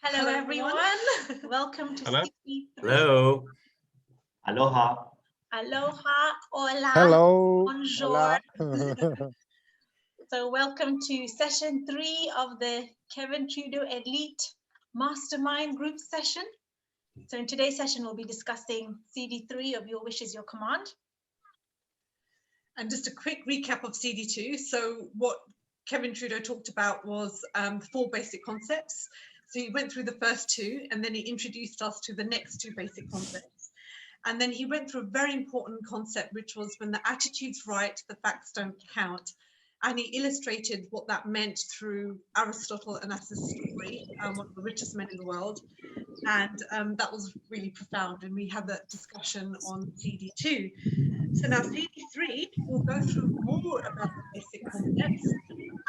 Hello, everyone. Welcome to CD3. Hello. Aloha. Aloha. Hola. Hello. Bonjour. Hola. So welcome to session 3 of the Kevin Trudeau Elite Mastermind group session. So in today's session, we'll be discussing CD3 of Your Wish is Your Command. And just a quick recap of CD2. So what Kevin Trudeau talked about was 4 basic concepts. So he went through the first 2, and then he introduced us to the next 2 basic concepts. And then he went through a very important concept, which was when the attitude's right, the facts don't count. And he illustrated what that meant through Aristotle and As's story, one of the richest men in the world. And that was really profound. And we had that discussion on CD2. So now CD3 will go through more about the basic concepts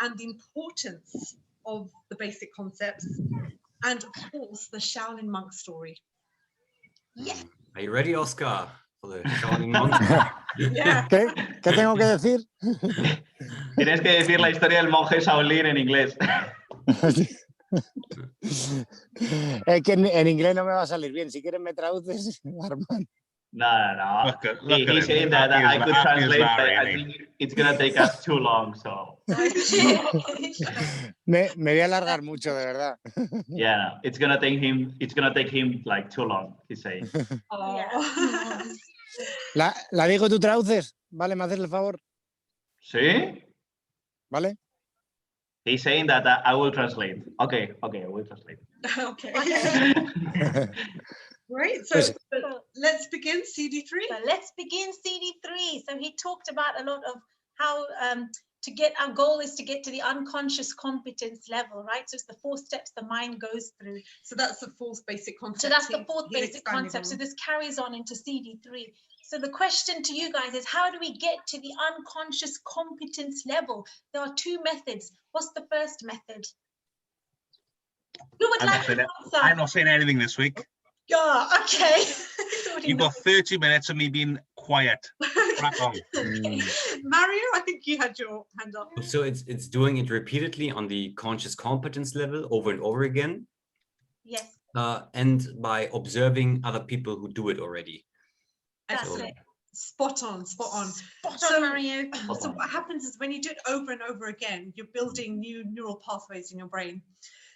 and the importance of the basic concepts, and of course the Shaolin monk story. Yeah. Are you ready, Oscar, for the Shaolin monk? Yeah. ¿Qué tengo que decir? Tienes que decir la historia del monje Shaolin en inglés. Es que en inglés no me va a salir bien. Si quieres me traduces, Armand. No. Look He's saying that I could translate, but I think it's going to take us too long. So Me voy a alargar mucho, de verdad. yeah, no, it's going to take him like too long. He's saying. Oh. ¿La digo, tú traduces? Vale, me haces el favor. ¿Sí? ¿Vale? He's saying that I will translate. Okay, I will translate. Okay. Great. So let's begin CD3. So let's begin CD3. So he talked about a lot of how our goal is to get to the unconscious competence level, right? So it's the 4 steps the mind goes through. So that's the 4th basic concept. So that's the 4th basic concept. So this carries on into CD3. So the question to you guys is, how do we get to the unconscious competence level? There are 2 methods. What's the first method? Who would like to answer? I'm not saying anything this week. Yeah, okay. You've got 30 minutes of me being quiet. Crack on. Okay. Mario, I think you had your hand up. So it's doing it repeatedly on the conscious competence level over and over again. Yes. And by observing other people who do it already. That's So- it. Spot on. Spot So- on, Mario. So what happens is when you do it over and over again, you're building new neural pathways in your brain.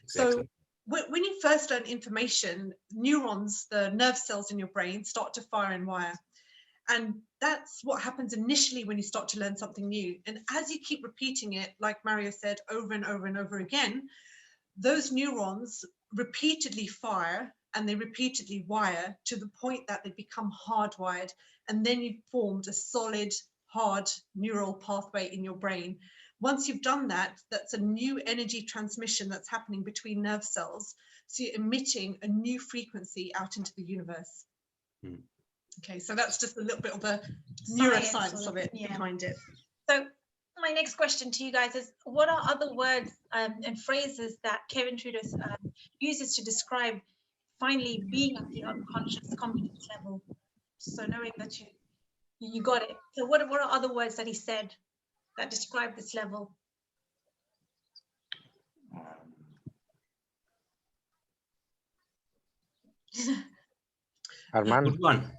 So Exactly. when you first learn information, neurons, the nerve cells in your brain, start to fire and wire. And that's what happens initially when you start to learn something new. And as you keep repeating it, like Mario said, over and over and over again, those neurons repeatedly fire and they repeatedly wire to the point that they become hardwired. And then you've formed a solid, hard neural pathway in your brain. Once you've done that, that's a new energy transmission that's happening between nerve cells. So you're emitting a new frequency out into the universe. Okay, so that's just a little bit of the neuroscience of it behind it. So my next question to you guys is, what are other words and phrases that Kevin Trudeau uses to describe finally being at the unconscious competence level? So knowing that you got it. So what are other words that he said that describe this level? Armand. Good one.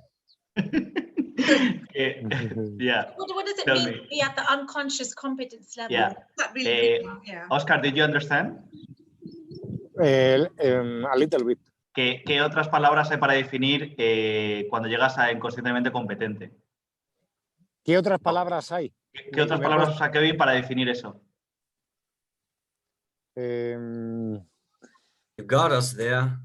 Yeah. What does it Tell mean me. to be at the unconscious competence level? Yeah. That really, yeah. Oscar, did you understand? A little bit. ¿Qué otras palabras hay para definir cuando llegas a inconscientemente competente? ¿Qué otras palabras hay? ¿Qué otras palabras usa Kevin para definir eso? You got us there.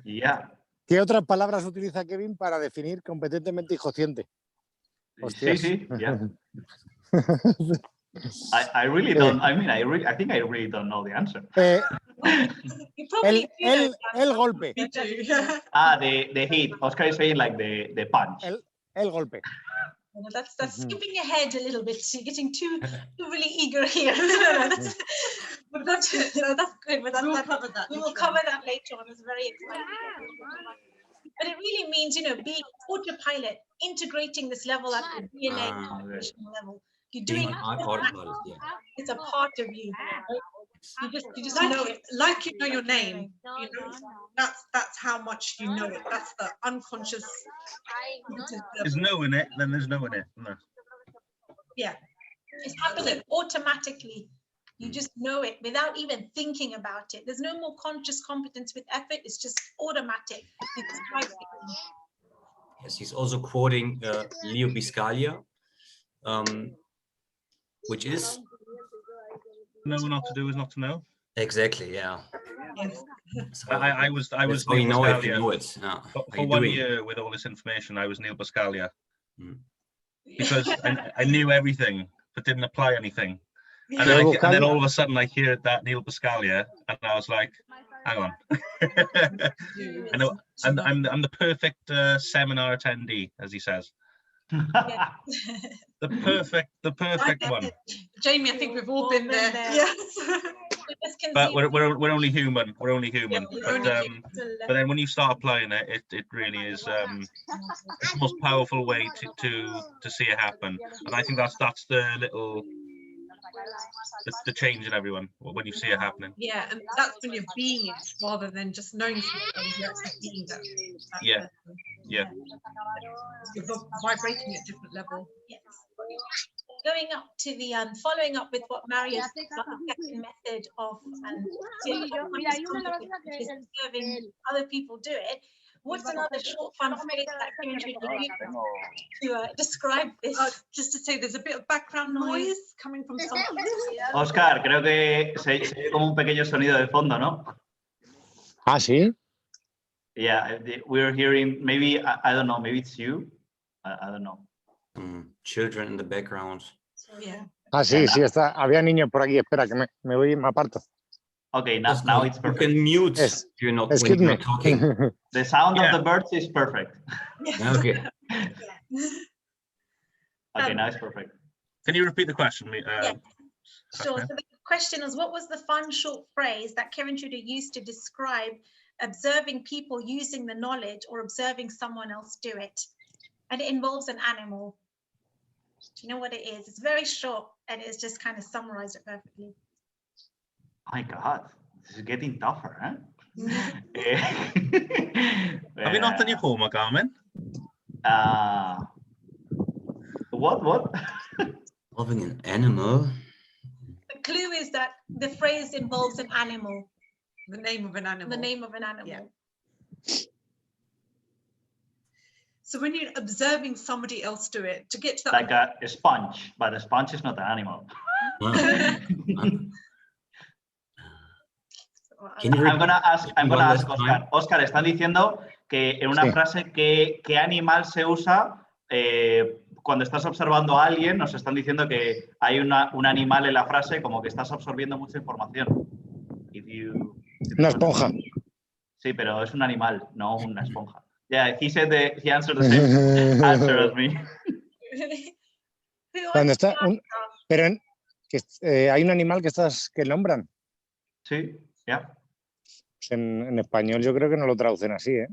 Yeah. ¿Qué otras palabras utiliza Kevin para definir competentemente y consciente? Hostias. Sí, yeah. I really don't. I mean, I think I really don't know the answer. You probably do know El golpe. Me too. The hit. Oscar is saying like the punch. El golpe. That's skipping ahead a little bit. You're getting too really eager here. That's good. But We'll cover that. we will cover that later on. It's very exciting. But it really means, being autopilot, integrating this level at the DNA okay. level. You're doing Being autopilot, yeah. it's a part of you. Right? You just Like know it, it. like you know your name. You know, that's how much you know it. That's the unconscious. There's no in it, then there's no in it. No. Yeah. It's happening automatically. You just know it without even thinking about it. There's no more conscious competence with effort. It's just automatic. It's like, Yes, he's also quoting Leo Biscaglia, which is Know not to do is not to know. exactly, yeah. Yes. So I was that's how Neil you know if you Biscaglia. know it. Yeah. For How you 1 doing? year with all this information, I was Neil Biscaglia Yeah. because I knew everything but didn't apply anything. And Yeah. then, and then all of a sudden I hear that Neil Biscaglia, and I was like, hang on. I know I'm the perfect seminar attendee, as he says. The perfect one. Jamie, I think we've all been there. Yes. But we're only human. We're only human. Yeah, But then when you start applying it, it really is it's the most powerful way to see it happen. And I think that's the little the change in everyone when you see it happening. Yeah, and that's when you're being it rather than just knowing something. You're actually being that. Yeah. person. Yeah. You're vibrating at a different level. Yes. Going up to the following up with what Mario said about the second method of observing other people do it. What's another short fun phrase that Kevin Trudeau used to describe this? Just to say, there's a bit of background noise coming from something. Oscar, creo que se oye como un pequeño sonido de fondo, ¿no? Ah, sí. Yeah, we're hearing, maybe, I don't know, maybe it's you. I don't know. Children in the background. Yeah. Ah, sí, sí, está. Había niños por aquí. Espera, que me voy y me aparto. Okay, now it's You perfect. can mute Yes. if you're not when Excuse you're me. talking. The sound Yeah. of the birds is perfect. Okay. Okay, now it's perfect. Can you repeat the question? Yeah. Sure. So the question is, what was the fun short phrase that Kevin Trudeau used to describe observing people using the knowledge or observing someone else do it? And it involves an animal. Do you know what it is? It's very short and it's just kind of summarized it perfectly. My God, this is getting tougher, huh? Have you not done your homework, Armin? What? Involving an animal. The clue is that the phrase involves an animal. The name of an animal. The name of an animal. Yeah. So when you're observing somebody else do it, to get to that. Like a sponge, but a sponge is not an animal. I'm gonna ask Oscar. Oscar, están diciendo que en una frase qué animal se usa cuando estás observando a alguien. Nos están diciendo que hay un animal en la frase, como que estás absorbiendo mucha información. Una esponja. Sí, pero es un animal, no una esponja. Yeah, he answered the same answer as me. Cuando está pero hay un animal que nombran. Sí, ya. En español yo creo que no lo traducen así, ¿eh?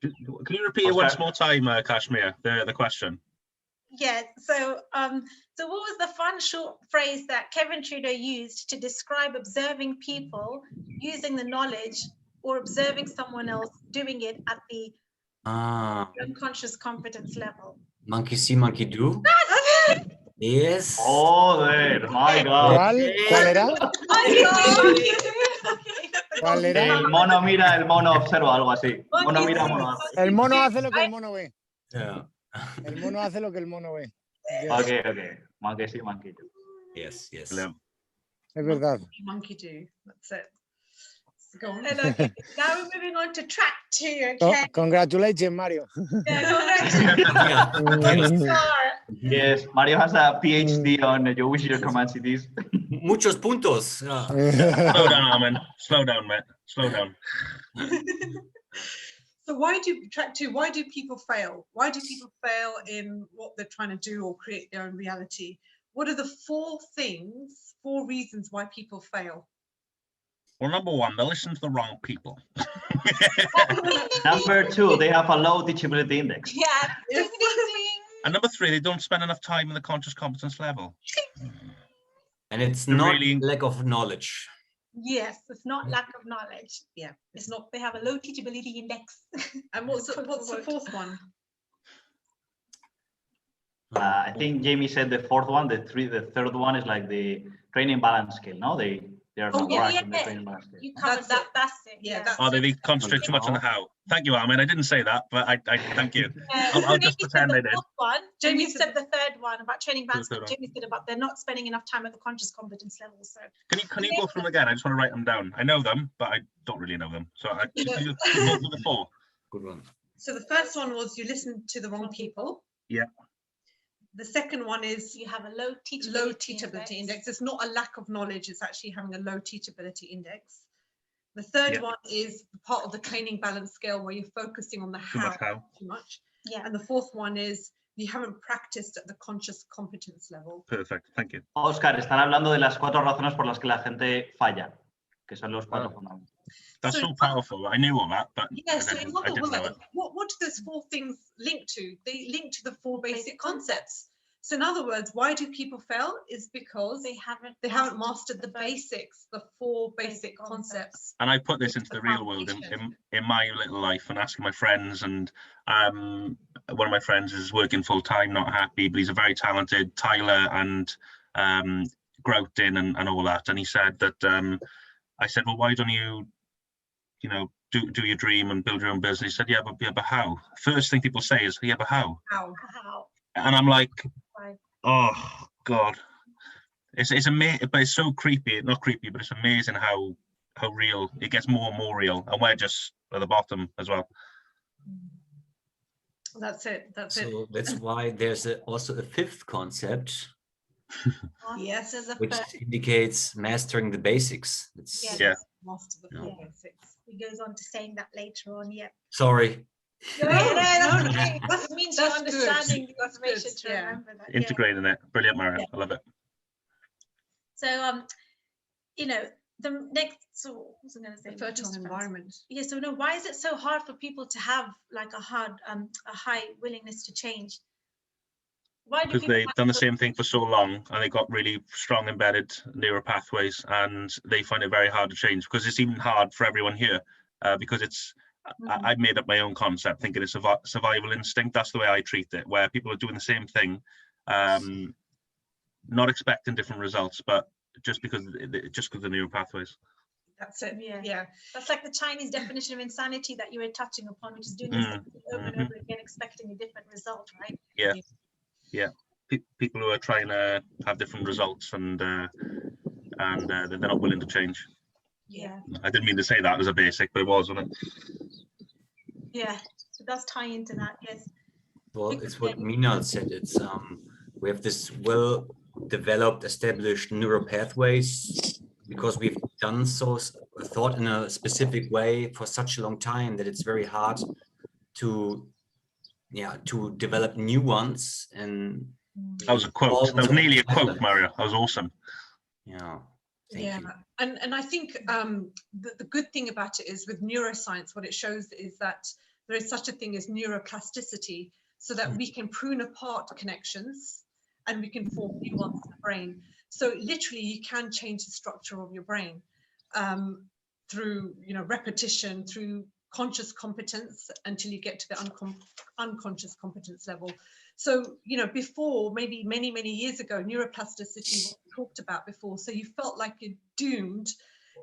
Can you repeat it once more time, Kashmeer, the question? Yeah, so what was the fun short phrase that Kevin Trudeau used to describe observing people using the knowledge or observing someone else doing it at the unconscious competence level? Monkey see, monkey do. Yes. Joder, my God. ¿Cuál era? ¿Cuál era? El mono mira, el mono observa, algo así. Mono mira, mono hace. El mono hace lo que el mono ve. Yeah. El mono hace lo que el mono ve. Yes. Okay. Monkey see, monkey do. Yes. Es verdad. Monkey do. That's it. Go on. And, okay, now we're moving on to track 2. Okay. Congratulations, Mario. Yeah, congratulations. Yes, Mario has a PhD on Ywiyc capacities. Muchos puntos. Slow down, Armin. Slow down, mate. Slow down. So why do people fail? Why do people fail in what they're trying to do or create their own reality? What are the 4 reasons why people fail? Well, number 1, they listen to the wrong people. Number 2, they have a low teachability index. Yeah. Ding, ding, ding. And number 3, they don't spend enough time in the conscious competence level. And it's The not really- lack of knowledge. Yes, it's not lack of knowledge. Yeah. It's not, they have a low teachability index. And what's the fourth one? I think Jamie said the fourth one. The third one is like the training balance scale. No, they are Oh, not yeah, right in the yeah. training balance scale. You covered That's that. it. That's it. Yeah, Yeah. that's Oh, it. they concentrate too much on the how. Thank you, Armin. I didn't say that, but I thank you. I'll just Jamie pretend said I the did. fourth one. Jamie Jamie said the third one about training balance. third one. Jamie said about they're not spending enough time at the conscious competence level. So Can you go through them again? I just want to write them down. I know them, but I don't really know them. So I just do the four. Good one. So the first one was you listened to the wrong people. Yeah. The second one is you have a low teachability, index. It's not a lack of knowledge, it's actually having a low teachability index. The third Yeah. one is part of the training balance scale where you're focusing on the Too much how. too much. Yeah. And the fourth one is you haven't practiced at the conscious competence level. Perfect. Thank you. Oscar, están hablando de las 4 razones por las que la gente falla, que son los 4 fundamentales. That's So- so powerful. I knew all that, but Yeah, so I in other didn't know words, it. what do those 4 things link to? They link to the 4 basic concepts. So in other words, why do people fail? Is because They they haven't haven't mastered the basics, the 4 basic concepts. And I put this It's into the the real world foundation. in my little life and asking my friends. And one of my friends is working full time, not happy, but he's a very talented Tyler and Groughton and all that. And he said that I said, well, why don't you do your dream and build your own business? He said, yeah, but how? First thing people say is, yeah, but how? How? And I'm like, Right. oh God, it's amazing, but it's so creepy. Not creepy, but it's amazing how real it gets, more and more real, and we're just at the bottom as well. That's it. That's it. So that's why there's also a fifth concept, Yes. There's a which first, indicates mastering the basics. It's, Yeah. Yeah. Master the 4 No. basics. he goes on to saying that later on. Yeah. Sorry. No, that's okay. That's- It means that's you're good. understanding the That's information good, to yeah. remember that. Yeah. Integrating it, brilliant, Mario. Yeah. I love it. So the next, so what was I going to say? The fertile environment. Yeah. So no, why is it so hard for people to have like a high willingness to change? Why do Because people they've have done the so- same thing for so long, and they got really strong embedded neural pathways, and they find it very hard to change. Because it's even hard for everyone here, because it's I've made up my own concept, thinking it's survival instinct. That's the way I treat it, where people are doing the same thing, not expecting different results, but just because of the neural pathways. That's it. Yeah. Yeah. That's like the Chinese definition of insanity that you were touching upon, which is doing the same thing over and over again, expecting a different result, right? Yeah. People who are trying to have different results and they're not willing to change. Yeah. I didn't mean to say that as a basic, but it was, wasn't it? Yeah. So it does tie into that, yes. Well, it's what Meenal said. It's we have this well-developed, established neural pathways because we've done thought in a specific way for such a long time that it's very hard to develop new ones. And That was a quote. That was nearly a quote, Mario. That was awesome. Yeah. Thank you. And I think the good thing about it is with neuroscience, what it shows is that there is such a thing as neuroplasticity, so that we can prune apart connections and we can form new ones in the brain. So literally you can change the structure of your brain through repetition, through conscious competence, until you get to the unconscious competence level. So before, maybe many years ago, neuroplasticity was talked about before, so you felt like you're doomed,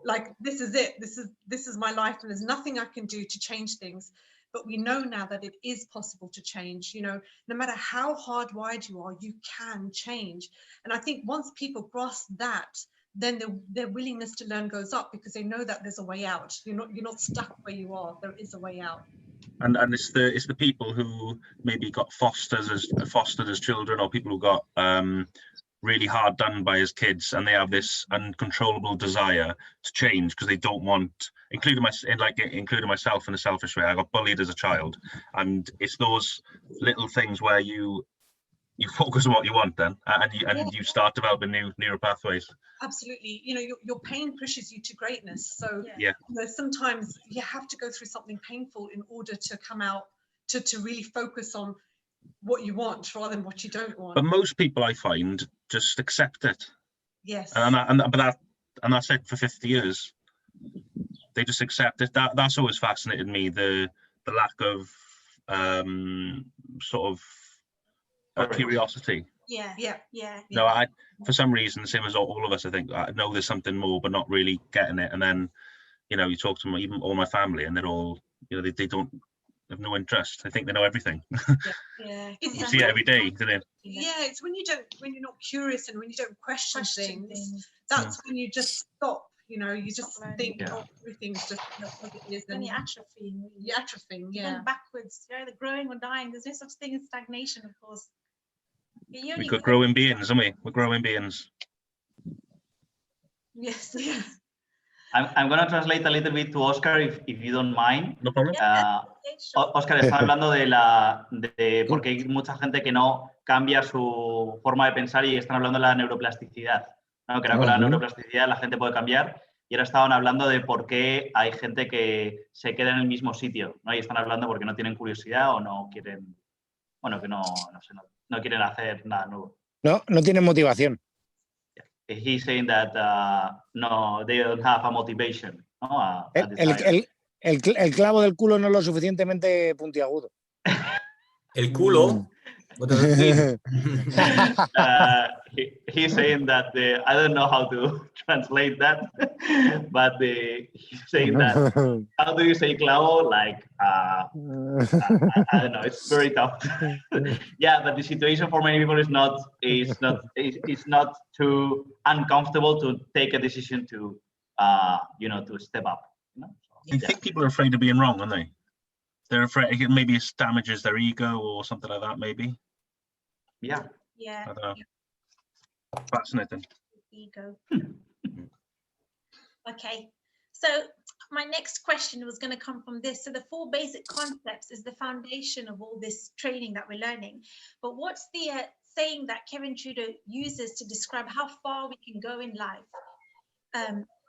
like this is it, this is my life and there's nothing I can do to change things. But we know now that it is possible to change. No matter how hardwired you are, you can change. And I think once people grasp that, then their willingness to learn goes up, because they know that there's a way out. You're not stuck where you are. There is a way out. And it's the people who maybe got fostered as children, or people who got really hard done by as kids, and they have this uncontrollable desire to change because they don't want, including myself in a selfish way. I got bullied as a child, and it's those little things where you focus on what you want then, and you start developing new neural pathways. Absolutely. Your pain pushes you to greatness. So Yeah. Sometimes you have to go through something painful in order to come out to really focus on what you want rather than what you don't want. But most people, I find, just accept it. Yes. But that's it for 50 years. They just accept it. That's always fascinated me. The lack of sort of curiosity. Yeah. No, for some reason, same as all of us, I think I know there's something more, but not really getting it. And then, you know, you talk to even all my family, and they're all, you know, they don't have no interest. They think they know everything. Yeah. You see it every day, don't you? Yeah, it's when you're not curious and when you don't question things, that's when you just stop. You know, you just think, oh, everything's just what it is. Then you're atrophying. You're atrophying, yeah. Going backwards. You're either growing or dying. There's no such thing as stagnation, of course. We've got growing beings, haven't we? We're growing beings. Yes. I'm going to translate a little bit to Oscar, if you don't mind. No problem. Oscar está hablando de porque hay mucha gente que no cambia su forma de pensar y están hablando de la neuroplasticidad, ¿no? Que con la neuroplasticidad la gente puede cambiar, y ahora estaban hablando de por qué hay gente que se queda en el mismo sitio, ¿no? Y están hablando porque no tienen curiosidad o no quieren, bueno, que no quieren hacer nada nuevo. No tienen motivación. He's saying that no, they don't have a motivation. ¿No? El clavo del culo no es lo suficientemente puntiagudo. El culo? What does it mean? He's saying that I don't know how to translate that, but he's saying that how do you say clavo? Like I don't know. It's very tough. Yeah, but the situation for many people is not too uncomfortable to take a decision to to step up. You know? I think people are afraid of being wrong, aren't they? They're afraid maybe it damages their ego or something like that, maybe. Yeah. Yeah. I don't know. Fascinating. Ego. Okay. So my next question was going to come from this. So the 4 basic concepts is the foundation of all this training that we're learning. But what's the saying that Kevin Trudeau uses to describe how far we can go in life,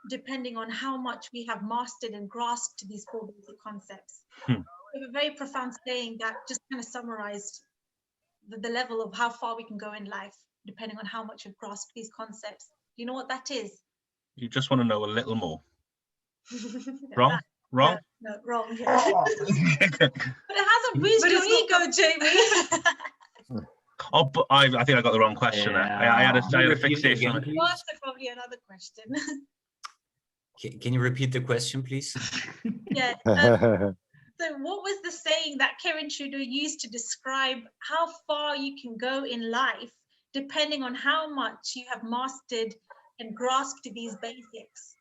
depending on how much we have mastered and grasped these 4 basic concepts? We have a very profound saying that just kind of summarized the level of how far we can go in life, depending on how much we've grasped these concepts. Do you know what that is? You just want to know a little more. Wrong? Wrong? No, wrong. Yeah. But it hasn't boosted your ego, Jamie. Oh, but I think I got the wrong question. Yeah. I had a fixation on it. You asked probably another question. Can you repeat the question, please? Yeah. So what was the saying that Kevin Trudeau used to describe how far you can go in life, depending on how much you have mastered and grasped these basics?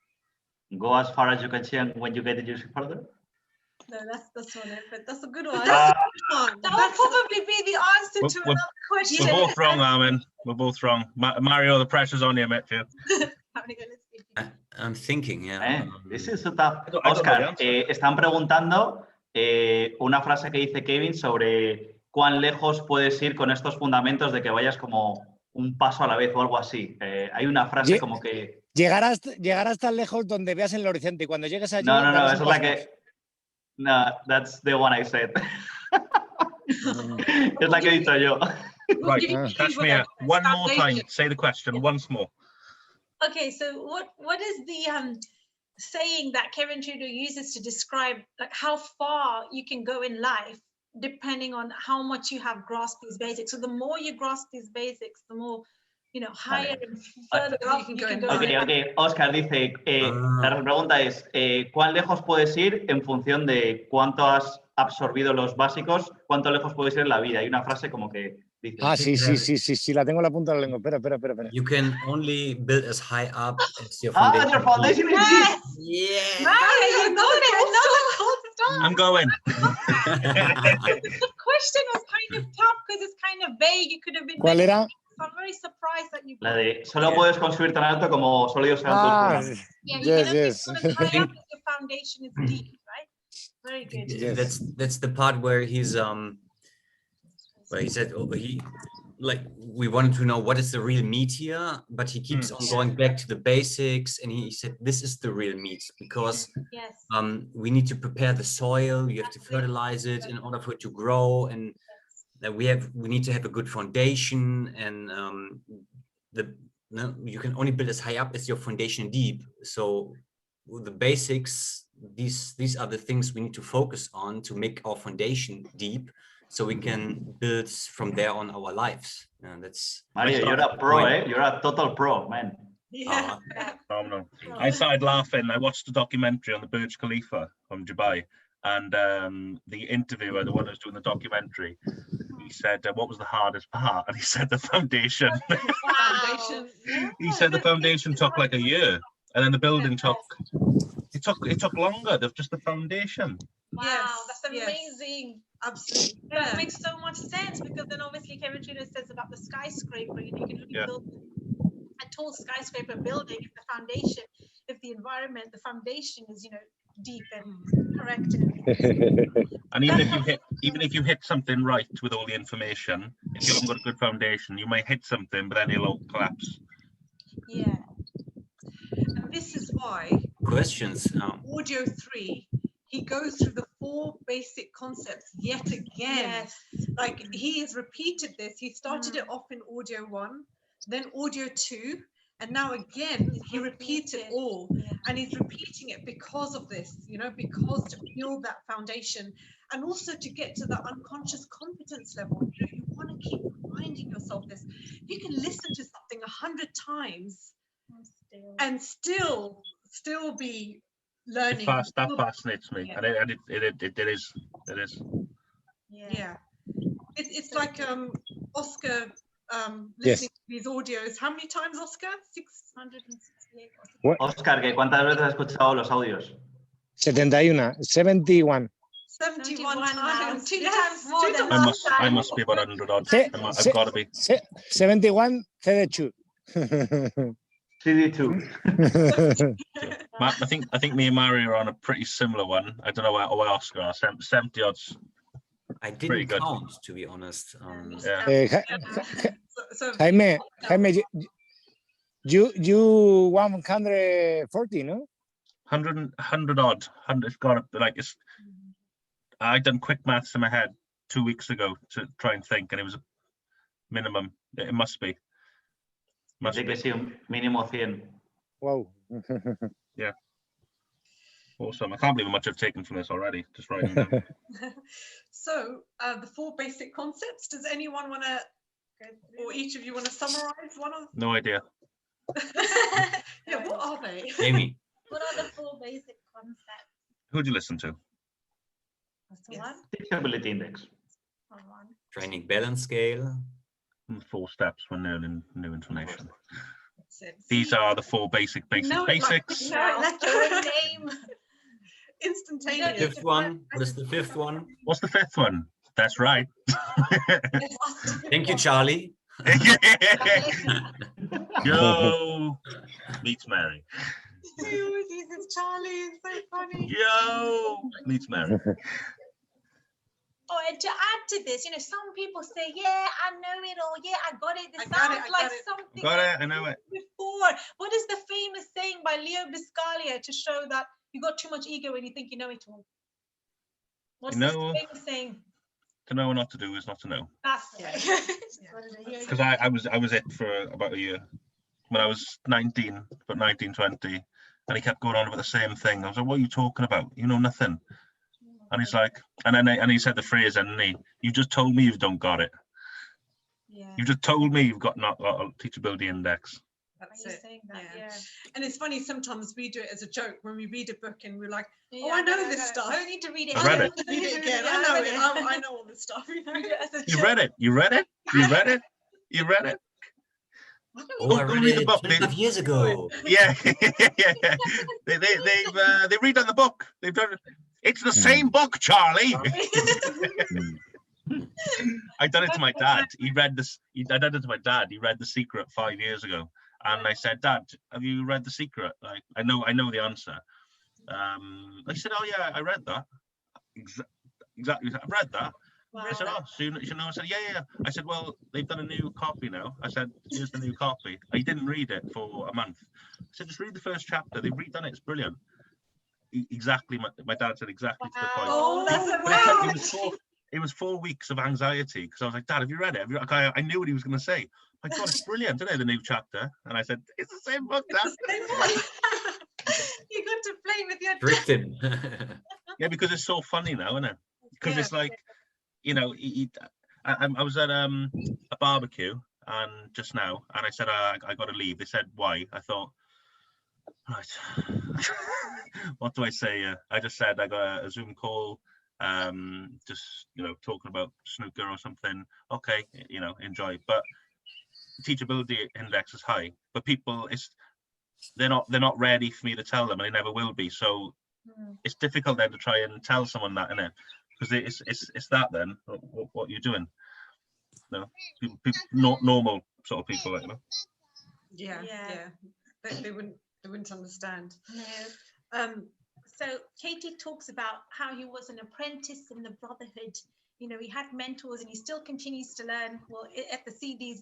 Go as far as you can see, and when you get it, you see further. No, that's not it, but that's a good one. That would probably be the answer to another question. We're both wrong, Armin. We're both wrong. Mario, the pressure's on you, mate. I'm thinking, yeah. This is tough. Oscar, están preguntando una frase que dice Kevin sobre cuán lejos puedes ir con estos fundamentos de que vayas como un paso a la vez o algo así. Hay una frase como que... Llegarás tan lejos donde veas en el horizonte y cuando llegues allí... No, esa es la que... No, that's the one I said. Es la que he dicho yo. Right, Kashmeer, one more time. Say the question once more. Okay, so what is the saying that Kevin Trudeau uses to describe like how far you can go in life, depending on how much you have grasped these basics? So the more you grasp these basics, the more, higher and further up you can go. Okay. Oscar dice, la pregunta es, ¿cuán lejos puedes ir en función de cuánto has absorbido los básicos? ¿Cuánto lejos puedes ir en la vida? Hay una frase como que dice... Sí, la tengo en la punta de la lengua. Espera. You can only build as high up as your foundation. Your foundation is deep. Yeah. Mario, you got it. I'm going. The question was kind of tough because it's kind of vague. You could have been... ¿Cuál era? So I'm very surprised that you... La de solo puedes construir tan alto como sólidos sean tus fundamentos. Yeah, you can only build as high up as your foundation is deep, right? Very good. Yes. That's the part where he's where he said we wanted to know what is the real meat here, but he keeps on going back to the basics, and he said this is the real meat because we need to prepare the soil, you have to fertilize it in order for it to grow, and that we need to have a good foundation, and no, you can only build as high up as your foundation deep. So the basics, these are the things we need to focus on to make our foundation deep, so we can build from there on our lives. And that's Mario, you're a pro, eh? You're a total pro, man. Yeah. Phenomenal. I started laughing. I watched a documentary on the Burj Khalifa from Dubai, and the interviewer, the one who's doing the documentary, he said, what was the hardest part? And he said the foundation. Foundation. He said the foundation took like a year, and then the building took longer. Just the foundation. Wow, Yes, that's yes. amazing. Absolutely. That Yeah. makes so much sense, because then obviously Kevin Trudeau says about the skyscraper, you can really build a tall skyscraper building if the foundation, if the environment, the foundation is, deep and correct. And even if you hit something right with all the information, if you haven't got a good foundation, you might hit something, but then it'll all collapse. Yeah. And this is why questions. audio 3, he goes through the 4 basic concepts yet again. Yes. Like he has repeated this. He started it off in audio 1, then audio 2, and now again he repeats it all. And he's repeating it because of this, because to build that foundation, and also to get to the unconscious competence level. You want to keep reminding yourself this. You can listen to something 100 times and still be learning. That fascinates me, and it is. Yeah. It's like Oscar Yes. listening to these audios. How many times, Oscar? 668. Oscar, ¿que cuántas veces has escuchado los audios? 71. 71. 71 now, times. 2 Yes, times more 2 than times. last I time. must be about 100 odd. Se- I've got to be. 71 32. CD2. Matt, I think me and Mario are on a pretty similar one. I don't know where Oscar are. 70 odds. I Pretty didn't good. count, to be honest. Yeah. So Jaime, you 140, no? 100 odd. 100's got to, like, it's. I done quick maths in my head 2 weeks ago to try and think, and it was a minimum. It must be. Dice que sí, mínimo 100. Wow. Awesome. I can't believe how much I've taken from this already. Just writing them down. So the 4 basic concepts. Does anyone want to, or each of you want to summarize one of? No idea. Yeah, what are they? Amy, What are the 4 basic concepts? Who'd you listen to? What's the Yes. one? Teachability index. One. training balance scale. 4 steps for learning new information. That's it. These are the 4 basics. No, like- Basics. No, that's your own name. Instantaneous. Fifth one. What is the 5th one? What's the 5th one? That's right. Thank you, Charlie. Yo meets Mary. He always uses Charlie. It's so funny. Yo meets Mary. Oh, and to add to this, some people say, "Yeah, I know it," or "Yeah, I got it." This I got it, sounds I like got it. something Got I've it. I know it. before. What is the famous saying by Leo Biscaglia to show that you got too much ego and you think you know it all? What's You the know- famous saying? To know or not to do is not to know. That's Yeah. right. Because I was it for about a year. When I was 19, about 19, 20, and he kept going on about the same thing. I was like, "What are you talking about? You know nothing." And he's like, and he said the phrase, and you just told me you don't got it. Yeah. You just told me you've got not got a teachability index. That's Are you it. saying that? Yeah. Yeah. And it's funny, sometimes we do it as a joke when we read a book and we're like, Yeah, I know this stuff. I don't need to read it. I read I it. don't need to read it again. Yeah, I know read it. I know all this stuff. Read it as a You joke. read it. You read it. You read it. You read it. Oh, I Don't read read the it book, 25 years ago. Yeah. They've read on the book. They've done it. It's the same book, Charlie. I done it to my dad. He read this. I done it to my dad. He read The Secret 5 years ago, and I said, "Dad, have you read The Secret? Like, I know the answer." I said, "Oh yeah, I read that. Exactly, I read that." Wow. I said, "Oh, so you know?" I said, "Yeah." I said, "Well, they've done a new copy now." I said, "Here's the new copy." I didn't read it for a month. I said, "Just read the first chapter. They've redone it. It's brilliant." Exactly, my dad said exactly to the point. Oh, that's But amazing. it was 4 weeks of anxiety because I was like, "Dad, have you read it?" I knew what he was going to say, I thought it's brilliant, isn't it, the new chapter? And I said, it's the same book, Dad. You got to play with your Tricked him. Yeah, because it's so funny now, isn't it? Because it's like, you know, I was at a barbecue and just now, and I said, I got to leave. They said, why? I thought, right, what do I say? I just said I got a Zoom call, just, you know, talking about snooker or something. Okay, you know, enjoy. But teachability index is high, but people, they're not ready for me to tell them, and they never will be. So it's difficult then to try and tell someone that, innit? Because it's that then. What you're doing? No, people, not normal sort of people, like, you know. Yeah. They wouldn't understand. No. So Katie talks about how he was an apprentice in the Brotherhood. You know, he had mentors and he still continues to learn. Well, at the CDs,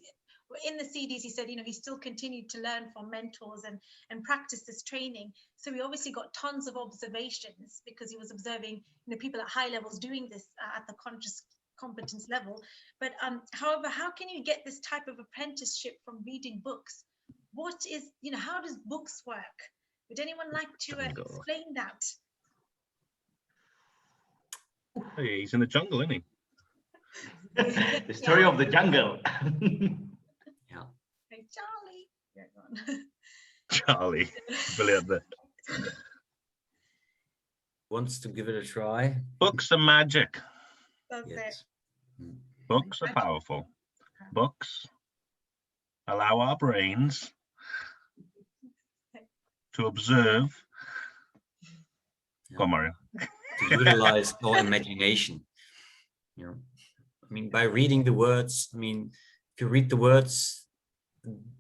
in the CDs, he said, you know, he still continued to learn from mentors and practice this training. So he obviously got tons of observations because he was observing, you know, people at high levels doing this at the conscious competence level. But however, how can you get this type of apprenticeship from reading books? What is, you know, how does books work? Would anyone like to explain that? Hey, he's in the jungle, isn't he? The story of the jungle. Yeah. Hey, Charlie. Yeah, go on. Charlie, brilliant. Wants to give it a try? Books are magic. That's Yes. Books are powerful. Books allow our brains to observe. Yeah. Go on, Mario. To utilize our imagination. You know, I mean, by reading the words, I mean, if you read the words,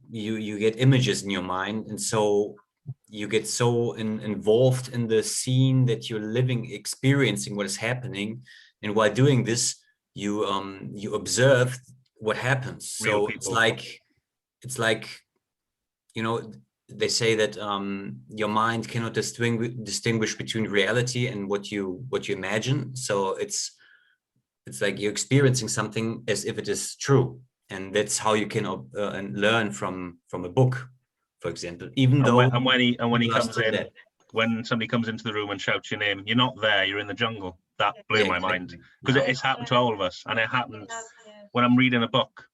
you get images in your mind, and so you get so involved in the scene that you're living, experiencing what is happening, and while doing this, you observe what happens. So it's like, you know, they say that your mind cannot distinguish between reality and what you imagine. So it's like you're experiencing something as if it is true, and that's how you can learn from a book, for example. Even though when he comes in, when somebody comes into the room and shouts your name, you're not there. You're in the jungle. That blew my mind, because it's happened to all of us, and it happened when I'm reading a book.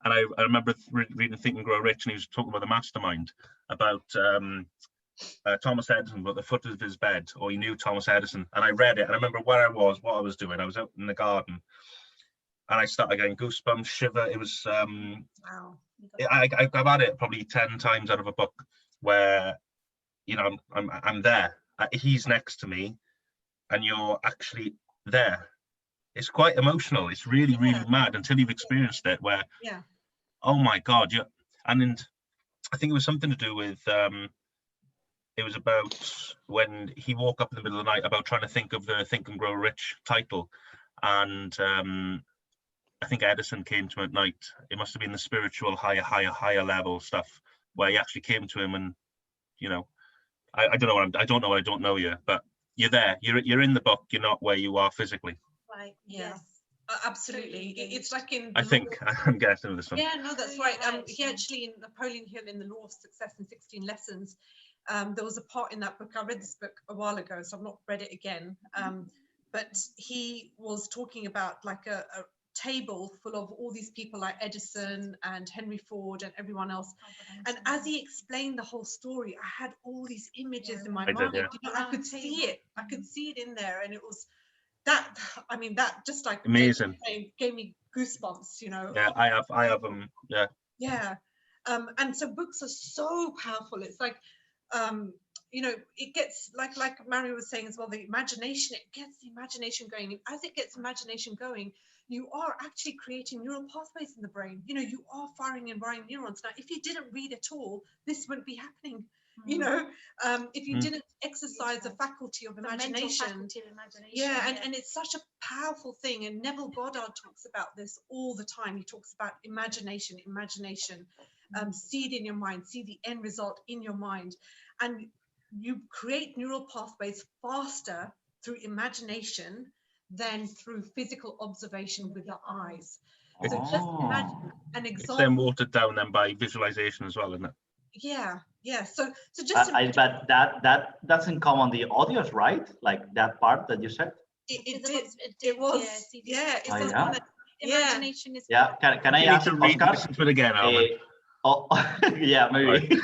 And I remember reading Think and Grow Rich, and he was talking about the Mastermind, about Thomas Edison, about the foot of his bed, or he knew Thomas Edison. And I read it, and I remember where I was, what I was doing. I was out in the garden, and I started getting goosebumps, shiver. It was, wow. I've had it probably 10 times out of a book where, you know, I'm there. He's next to me, and you're actually there. It's quite emotional. It's really, really mad until you've experienced it, where, oh my God, and I think it was something to do with, it was about when he woke up in the middle of the night about trying to think of the Think and Grow Rich title. And I think Edison came to him at night. It must have been the spiritual higher level stuff, where he actually came to him, and, you know, I don't know I don't know you, but you're there. You're in the book. You're not where you are physically. Right. Yeah. Yes. Absolutely. It's like in I think I'm guessing this one. Yeah, no, that's right. He actually, in Napoleon Hill, in The Law of Success in 16 Lessons, there was a part in that book. I read this book a while ago, so I've not read it again. But he was talking about like a table full of all these people like Edison and Henry Ford and everyone else. And as he explained the whole story, I had all these images in my mind. You know, I could see it. I could see it in there, and it was that. I mean, that just like amazing. Gave me goosebumps. You know. Yeah, I have them. Yeah. Yeah. And so books are so powerful. It's like, you know, it gets like Mario was saying as well, the imagination, it gets the imagination going. And as it gets imagination going, you are actually creating neural pathways in the brain. You know, you are firing and wiring neurons. Now, if you didn't read at all, this wouldn't be happening. You know, if you didn't exercise the faculty of imagination. Yeah, and it's such a powerful thing. And Neville Goddard talks about this all the time. He talks about imagination, see it in your mind, see the end result in your mind. And you create neural pathways faster through imagination than through physical observation with your eyes. So just imagine an It's example. then watered down then by visualization as well, isn't it? Yeah, yeah. So just imagine, but that doesn't come on the audios, right? Like that part that you said. It was, yeah, it Oh, was yeah? on it. imagination is Yeah. Can I You need ask to Oscar? listen to it again, Alan. Yeah, maybe.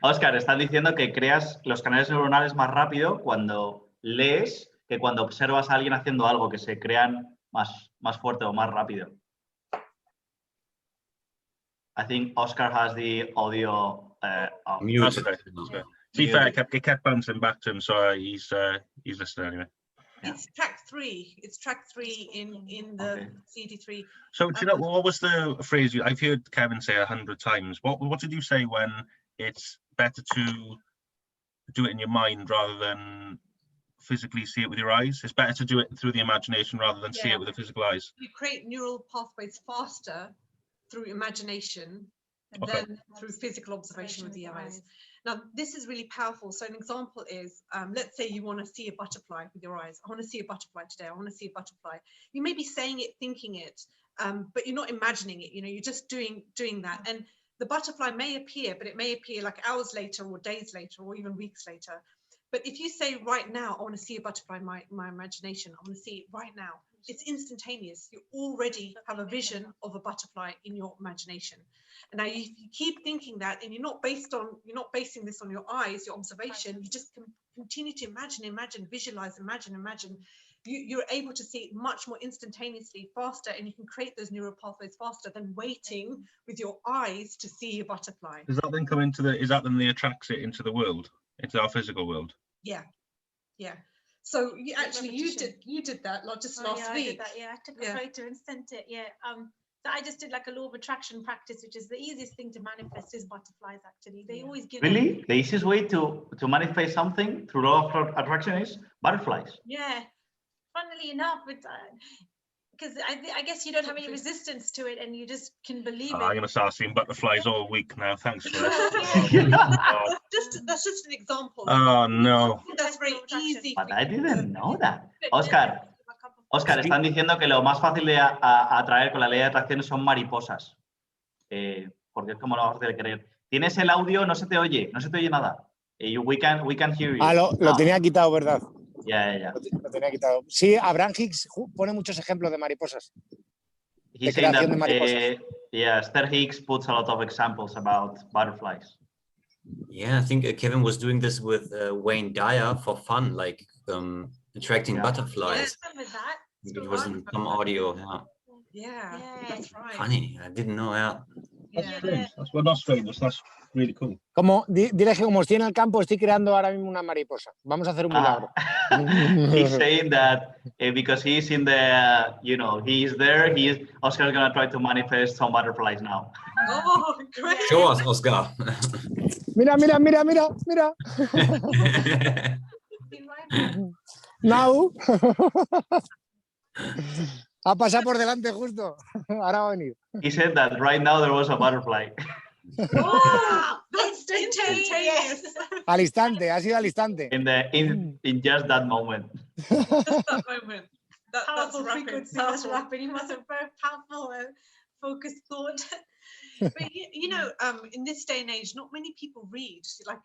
Oscar, están diciendo que creas los canales neuronales más rápido cuando lees que cuando observas a alguien haciendo algo, que se crean más fuerte o más rápido. I think Oscar has the audio off. Muted. Okay. To be fair, it kept bouncing back to him, so he's listening anyway. It's track 3. It's track 3 in the CD3. So do you know what was the phrase I've heard Kevin say 100 times? What did you say when it's better to do it in your mind rather than physically see it with your eyes? It's better to do it through the imagination rather than see it with the physical eyes. You create neural pathways faster through imagination than through physical observation with the eyes. Now, this is really powerful. So an example is, let's say you want to see a butterfly with your eyes. I want to see a butterfly today. I want to see a butterfly. You may be saying it, thinking it, but you're not imagining it. You know, you're just doing that. And the butterfly may appear, but it may appear like hours later or days later or even weeks later. But if you say right now, I want to see a butterfly in my imagination, I want to see it right now, it's instantaneous. You already have a vision of a butterfly in your imagination. And now you keep thinking that, and you're not basing this on your eyes, your observation, you just continue to imagine, visualize, imagine. You're able to see it much more instantaneously, faster, and you can create those neural pathways faster than waiting with your eyes to see a butterfly. Does that then come into is that then the attracts it into the world, into our physical world? Yeah. So you did that just last week. I did that, I took a photo and sent it. So I just did like a law of attraction practice, which is the easiest thing to manifest is butterflies. Actually, they always give. Really, the easiest way to manifest something through law of attraction is butterflies. Yeah, funnily enough, it's because I guess you don't have any resistance to it, and you just can believe it. I'm gonna start seeing butterflies all week now. Thanks for this. That's just an example. Oh no. That's very easy. But I didn't know that. Oscar, están diciendo que lo más fácil de atraer con la ley de atracción son mariposas. Porque es como lo vamos a creer. Tienes el audio, no se te oye nada. We can hear you. Lo tenía quitado, ¿verdad? Ya. Lo tenía quitado. Sí, Abraham Hicks pone muchos ejemplos de mariposas. He's saying that, Esther Hicks puts a lot of examples about butterflies. Yeah, I think Kevin was doing this with Wayne Dyer for fun, like attracting butterflies. It was in some audio. Yeah, that's right. Funny, I didn't know. That's strange. Well, not strange. That's really cool. Dile que como estoy en el campo, estoy creando ahora mismo una mariposa. Vamos a hacer un milagro. He's saying that because he's in the, he's there. Oscar's gonna try to manifest some butterflies now. Oh, great! Show us, Oscar. Mira. Now. Ha pasado por delante justo. Ahora va a venir. He said that right now there was a butterfly. Oh, that's instantaneous. Al instante, ha sido al instante. In just that moment. Just that moment. Powerful frequency. That's rapid. You must have very powerful, focused thought. But in this day and age, not many people read. Like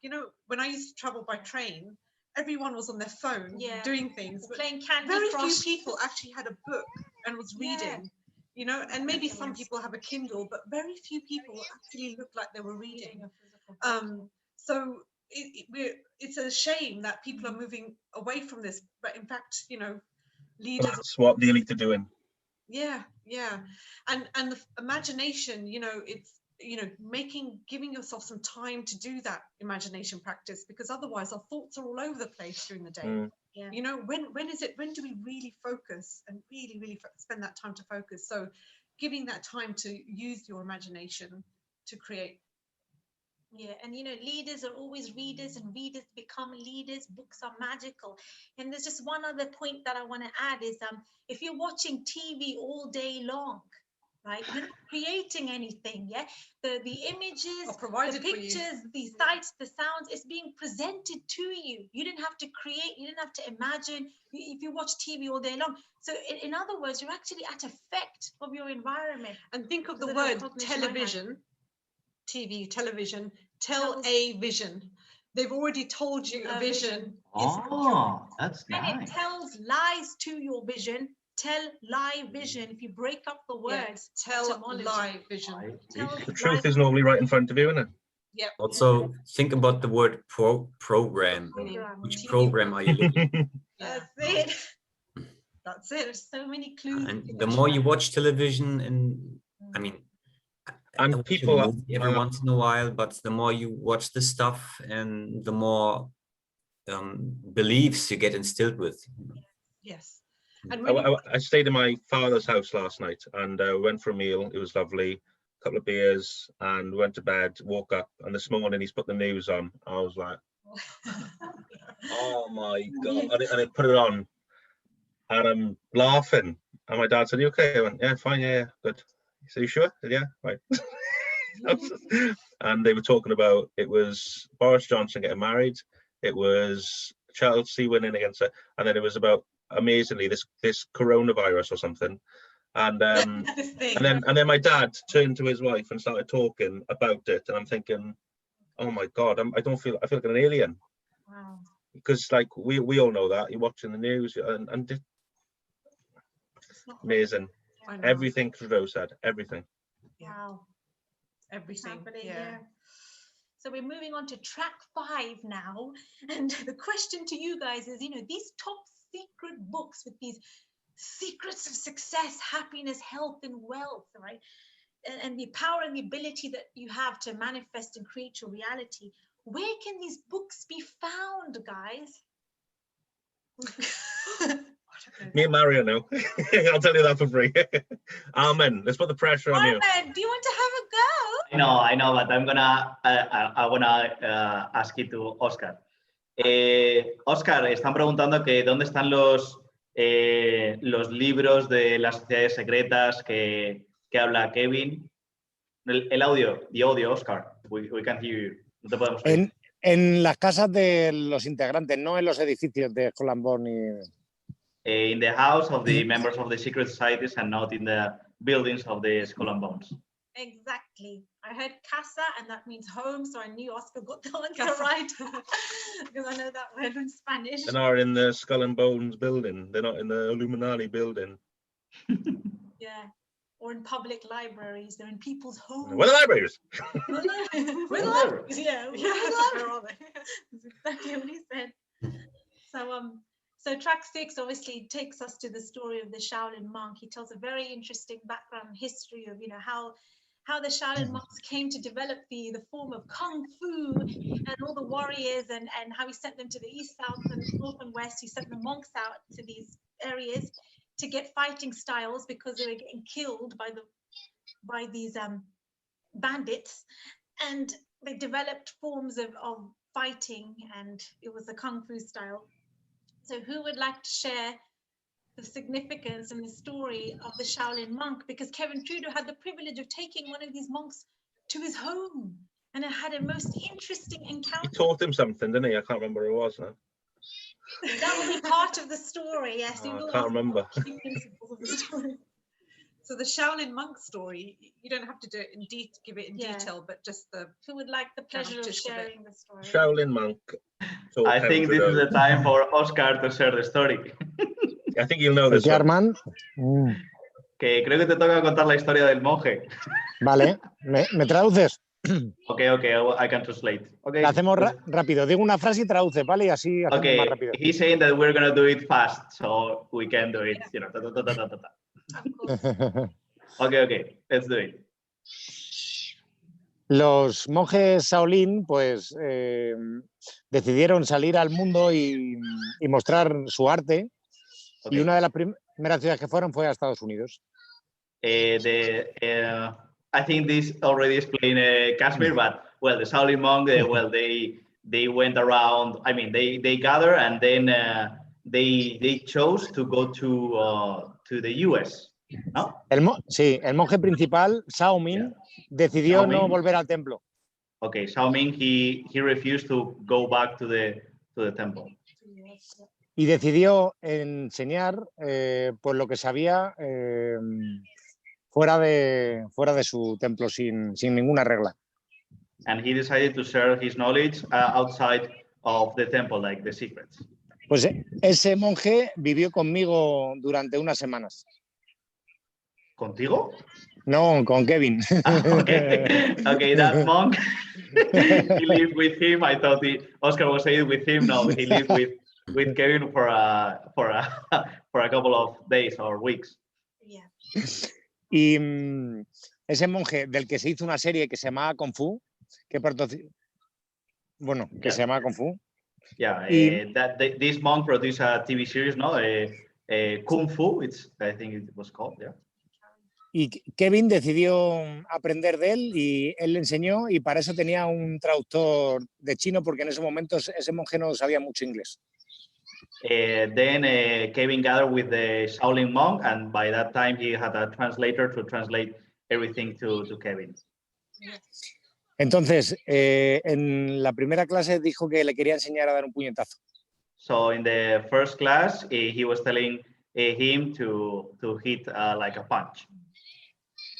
when I used to travel by train, everyone was on their phone doing things, but playing Candy very Crush. few people actually had a book and was reading. And maybe some people have a Kindle, but very few people actually look like they were reading. So it's a shame that people are moving away from this, but in fact, leaders. That's what the elite are doing. Yeah, and the imagination, it's giving yourself some time to do that imagination practice, because otherwise our thoughts are all over the place during the day. When do we really focus and really spend that time to focus? So giving that time to use your imagination to create. And leaders are always readers, and readers become leaders. Books are magical. And there's just one other point that I want to add is if you're watching TV all day long, right? You're not creating anything, yeah? The images, Are provided the for you. pictures, the sights, the sounds, it's being presented to you. You didn't have to create, you didn't have to imagine. If you watch TV all day long. So in other words, you're actually at effect of your environment. And think of the That's a word cognition I had. television, TV, television, Tells- a vision. They've already told you a vision. Oh, that's And it nice. tells lies to your vision. Tell lie vision. If you break up the Yeah, words, tell etymology. live vision. Tells The truth lie- is normally right in front of you, isn't it? Yep. Also, think about the word program. program. Which TV program are you looking at? Yeah, That's it. that's it. There's so many clues. And the more you watch television, and I mean, And I watch a people are- movie every once in a while, but the more you watch this stuff, and the more beliefs you get instilled with. Yes. And when you, I stayed in my father's house last night and went for a meal. It was lovely. A couple of beers and went to bed, woke up, and this morning he's put the news on. I was like, oh my God. And I put it on and I'm laughing. And my dad said, "You okay?" I went, "Yeah, fine, yeah, good." He said, "You sure?" I said, "Yeah, right." And they were talking about, it was Boris Johnson getting married. It was Chelsea winning against it. And then it was about, amazingly, this coronavirus or something. And This thing. and then my dad turned to his wife and started talking about it, and I'm thinking, oh my God, I feel like an alien, Wow. because like we all know that you're watching the news and It's not amazing. I know, Everything Trudeau said, everything. Wow. everything. Happening, Yeah. yeah. So we're moving on to track 5 now. And the question to you guys is, these top secret books with these secrets of success, happiness, health, and wealth, right? And the power and the ability that you have to manifest and create your reality. Where can these books be found, guys? Me and Mario know. I'll tell you that for free. Amen. Let's put the pressure on you. Armin, do you want to have a go? I know, but I'm gonna I wanna ask it to Oscar. Oscar, están preguntando que dónde están los libros de las sociedades secretas que habla Kevin. El audio, the audio, Oscar. We can hear you. No te podemos oír. En las casas de los integrantes, no en los edificios de Skull and Bones. In the house of the members of the secret societies and not in the buildings of the Skull and Bones. Exactly. I heard casa, and that means home, so I knew Oscar got the answer right because I know that word in Spanish. They're not in the Skull and Bones building. They're not in the Illuminati building. Yeah. Or in public libraries. They're in people's homes. Where are the libraries? Where the libraries? Yeah. Where are they? That's exactly what he said. So track 6 obviously takes us to the story of the Shaolin monk. He tells a very interesting background history of how the Shaolin monks came to develop the form of kung fu and all the warriors and how he sent them to the east, south, and north and west. He sent the monks out to these areas to get fighting styles because they were getting killed by these bandits, and they developed forms of fighting, and it was a kung fu style. So who would like to share the significance and the story of the Shaolin monk? Because Kevin Trudeau had the privilege of taking one of these monks to his home and it had a most interesting encounter. He taught him something, didn't he? I can't remember who it was now. That will be part of the story, yes. I can't remember. Key principles of the story. So the Shaolin monk story, you don't have to do it in give it in detail, but just the. Who would like the pleasure of Just a bit. sharing the story? Shaolin monk. I think this is the time for Oscar to share the story. I think you'll know this one. Arman. Que creo que te toca contar la historia del monje. Vale, ¿me traduces? Okay, I can translate. Okay. La hacemos rápido. Digo una frase y traduce, ¿vale? Y así hacemos más rápido. He's saying that we're going to do it fast, so we can do it. Okay, let's do it. Los monjes Shaolin, pues, decidieron salir al mundo y mostrar su arte. Okay. Y una de las primeras ciudades que fueron fue a Estados Unidos. I think this already explained Kashmir, but well, the Shaolin monk, well, they went around. I mean, they gather and then they chose to go to the US. ¿no? Sí, el monje principal, Shaolin, decidió Shaolin. no volver al templo. Okay, Shaolin, he refused to go back to the temple. Y decidió enseñar pues lo que sabía fuera de su templo sin ninguna regla. And he decided to share his knowledge outside of the temple, like the secrets. Pues ese monje vivió conmigo durante unas semanas. ¿Contigo? No, con Kevin. Okay, that monk, he lived with him. I thought Oscar was saying with him. No, he lived with Kevin for a couple of days or weeks. Yeah. Y ese monje del que se hizo una serie que se llamaba Kung Fu, que se llamaba Kung Fu. Yeah, this monk produced a TV series, no? Kung Fu, I think it was called, yeah. Y Kevin decidió aprender de él y él le enseñó y para eso tenía un traductor de chino porque en esos momentos ese monje no sabía mucho inglés. Then Kevin gathered with the Shaolin monk and by that time he had a translator to translate everything to Kevin. Entonces, en la primera clase dijo que le quería enseñar a dar un puñetazo. So in the first class, he was telling him to hit like a punch.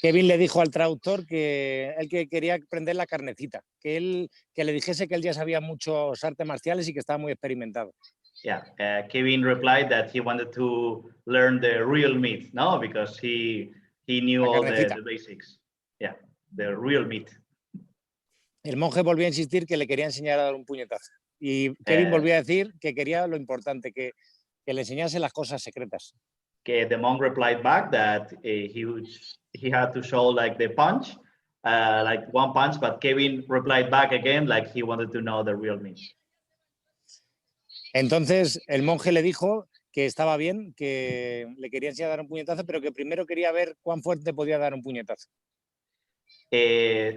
Kevin le dijo al traductor que él que quería aprender la carnecita, que le dijese que él ya sabía muchos artes marciales y que estaba muy experimentado. Yeah, Kevin replied that he wanted to learn the real meat, no, because he knew all the basics. Yeah, the real meat. El monje volvió a insistir que le quería enseñar a dar un puñetazo. Y Kevin volvió a decir que quería lo importante, que le enseñase las cosas secretas. Okay, the monk replied back that he had to show like the punch, like one punch, but Kevin replied back again like he wanted to know the real meat. Entonces el monje le dijo que estaba bien, que le quería enseñar a dar un puñetazo, pero que primero quería ver cuán fuerte podía dar un puñetazo.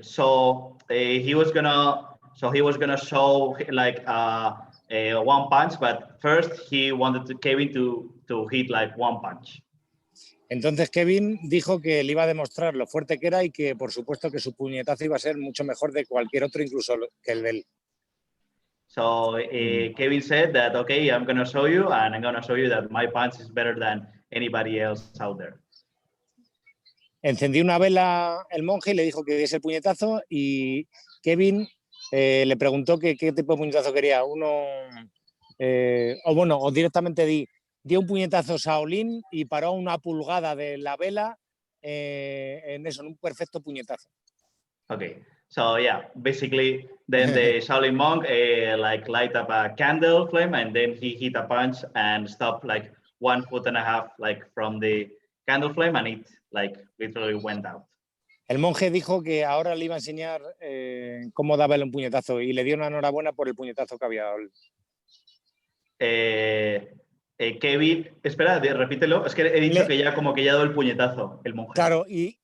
So he was gonna show like one punch, but first he wanted Kevin to hit like one punch. Entonces Kevin dijo que le iba a demostrar lo fuerte que era y que por supuesto que su puñetazo iba a ser mucho mejor de cualquier otro, incluso que el de él. So Kevin said that, okay, I'm gonna show you, and I'm gonna show you that my punch is better than anybody else out there. Encendió una vela el monje y le dijo que diese el puñetazo y Kevin le preguntó qué tipo de puñetazo quería. O directamente dio un puñetazo Shaolin y paró a una pulgada de la vela en un perfecto puñetazo. Okay, so yeah, basically then the Shaolin monk like light up a candle flame and then he hit a punch and stopped like 1.5 foot like from the candle flame and it like literally went out. El monje dijo que ahora le iba a enseñar cómo daba un puñetazo y le dio una enhorabuena por el puñetazo que había dado. Kevin, espera, repítelo, es que he dicho que ya como que ya ha dado el puñetazo, el monje. Claro, y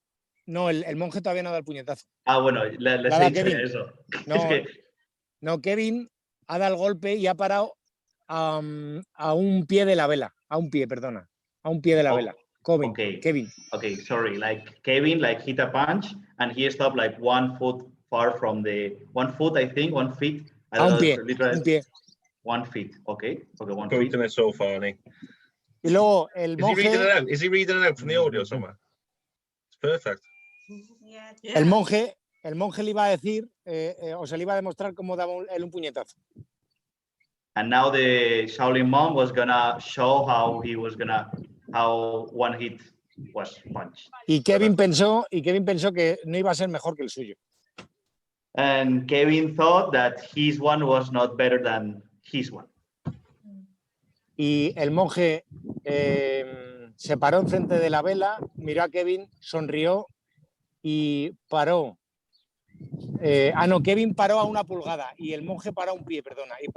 no, el monje todavía no ha dado el puñetazo. Ah, bueno, les he dicho eso. No, Kevin ha dado el golpe y ha parado a un pie de la vela, a un pie de la vela. Kevin. Okay, sorry. Like Kevin, like hit a punch and he stopped like 1 foot far from the 1 foot, I think, 1 feet. Un pie. 1 feet. Okay, 1 feet. Quoting it so funny. Y luego el monje. Is he reading it out from the audio somewhere? It's perfect. Yeah. El monje le iba a decir, o sea, le iba a demostrar cómo daba un puñetazo. And now the Shaolin monk was gonna show how one hit was punched. Y Kevin pensó que no iba a ser mejor que el suyo. And Kevin thought that his one was not better than his one. Y el monje se paró enfrente de la vela, miró a Kevin, sonrió y paró. Kevin paró a una pulgada y el monje paró a un pie, y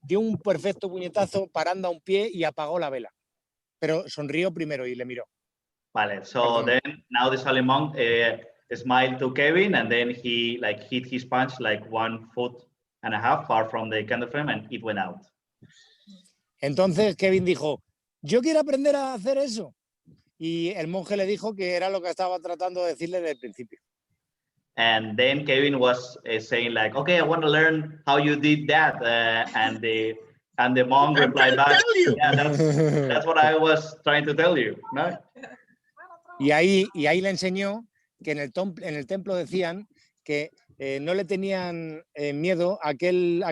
dio un perfecto puñetazo parando a un pie y apagó la vela. Pero sonrió primero y le miró. Vale, so then now the Shaolin monk smiled to Kevin and then he like hit his punch like 1.5 foot far from the candle flame and it went out. Entonces Kevin dijo, yo quiero aprender a hacer eso. Y el monje le dijo que era lo que estaba tratando de decirle desde el principio. And then Kevin was saying like, okay, I want to learn how you did that. And the monk replied back, yeah, that's what I was trying to tell you, ¿no? Y ahí le enseñó que en el templo decían que no le tenían miedo a aquel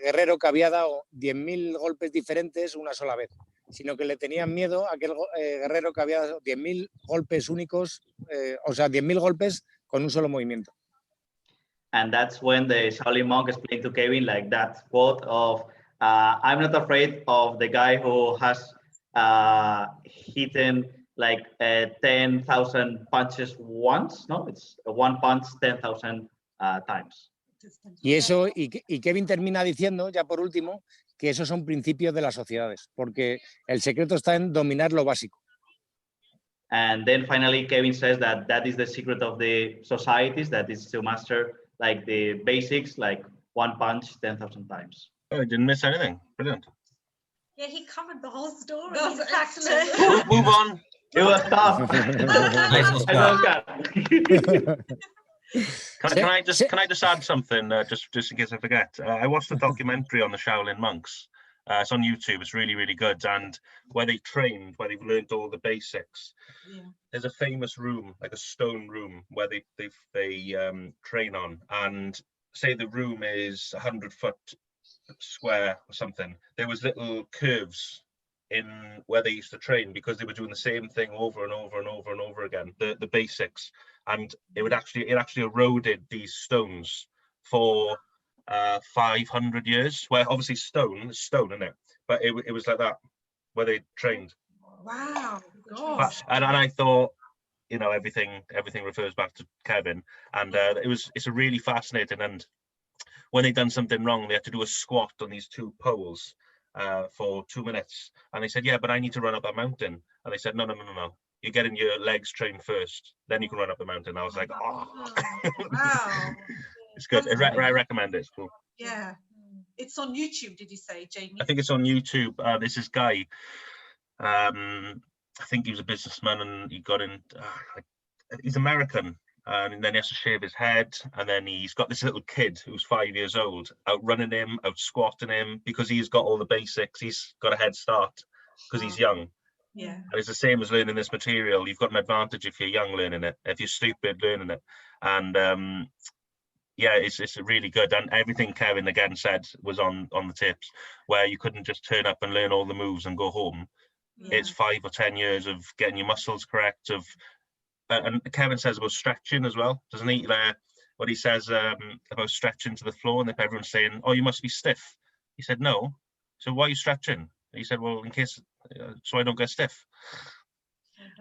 guerrero que había dado 10.000 golpes diferentes una sola vez, sino que le tenían miedo a aquel guerrero que había dado 10.000 golpes únicos, o sea, 10.000 golpes con un solo movimiento. And that's when the Shaolin monk explained to Kevin like that quote of, I'm not afraid of the guy who has hit like 10,000 punches once, no? It's one punch 10,000 times. Y eso, y Kevin termina diciendo, ya por último, que esos son principios de las sociedades, porque el secreto está en dominar lo básico. And then finally, Kevin says that is the secret of the societies, that is to master like the basics, like one punch 10,000 times. Oh, I didn't miss anything. Brilliant. Yeah, he covered the whole story. That's In fact, excellent. Move on. It was tough. Nice, Oscar. Can I just add something just in case I forget? I watched a documentary on the Shaolin monks. It's on YouTube. It's really, really good. And where they trained, where they've learned all the basics. Yeah. There's a famous room, like a stone room, where they train on. And say the room is 100 foot square or something. There was little curves in where they used to train because they were doing the same thing over and over and over and over again. The basics, and it actually eroded these stones for 500 years. Where obviously stone, isn't it? But it was like that where they trained. Wow. Gosh. And I thought, you know, everything refers back to Kevin, and it's a really fascinating. And when they done something wrong, they had to do a squat on these two poles for 2 minutes, and they said, yeah, but I need to run up that mountain. And they said, no, you're getting your legs trained first, then you can run up the mountain. I was like, oh. Wow. It's good. I recommend it. It's cool. Yeah. It's on YouTube, did you say, Jamie? I think it's on YouTube. There's this guy, I think he was a businessman, and he got in, he's American, and then he has to shave his head, and then he's got this little kid who's 5 years old, outrunning him, out squatting him, because he's got all the basics. He's got a head start because he's young. Yeah. And it's the same as learning this material. You've got an advantage if you're young learning it, if you're stupid learning it. And yeah, it's really good. And everything Kevin again said was on the tips, where you couldn't just turn up and learn all the moves and go home. Yeah. It's 5 or 10 years of getting your muscles correct, and Kevin says about stretching as well, doesn't he? What he says about stretching to the floor, and if everyone's saying, oh, you must be stiff. He said, no. So why are you stretching? He said, well, in case, so I don't get stiff.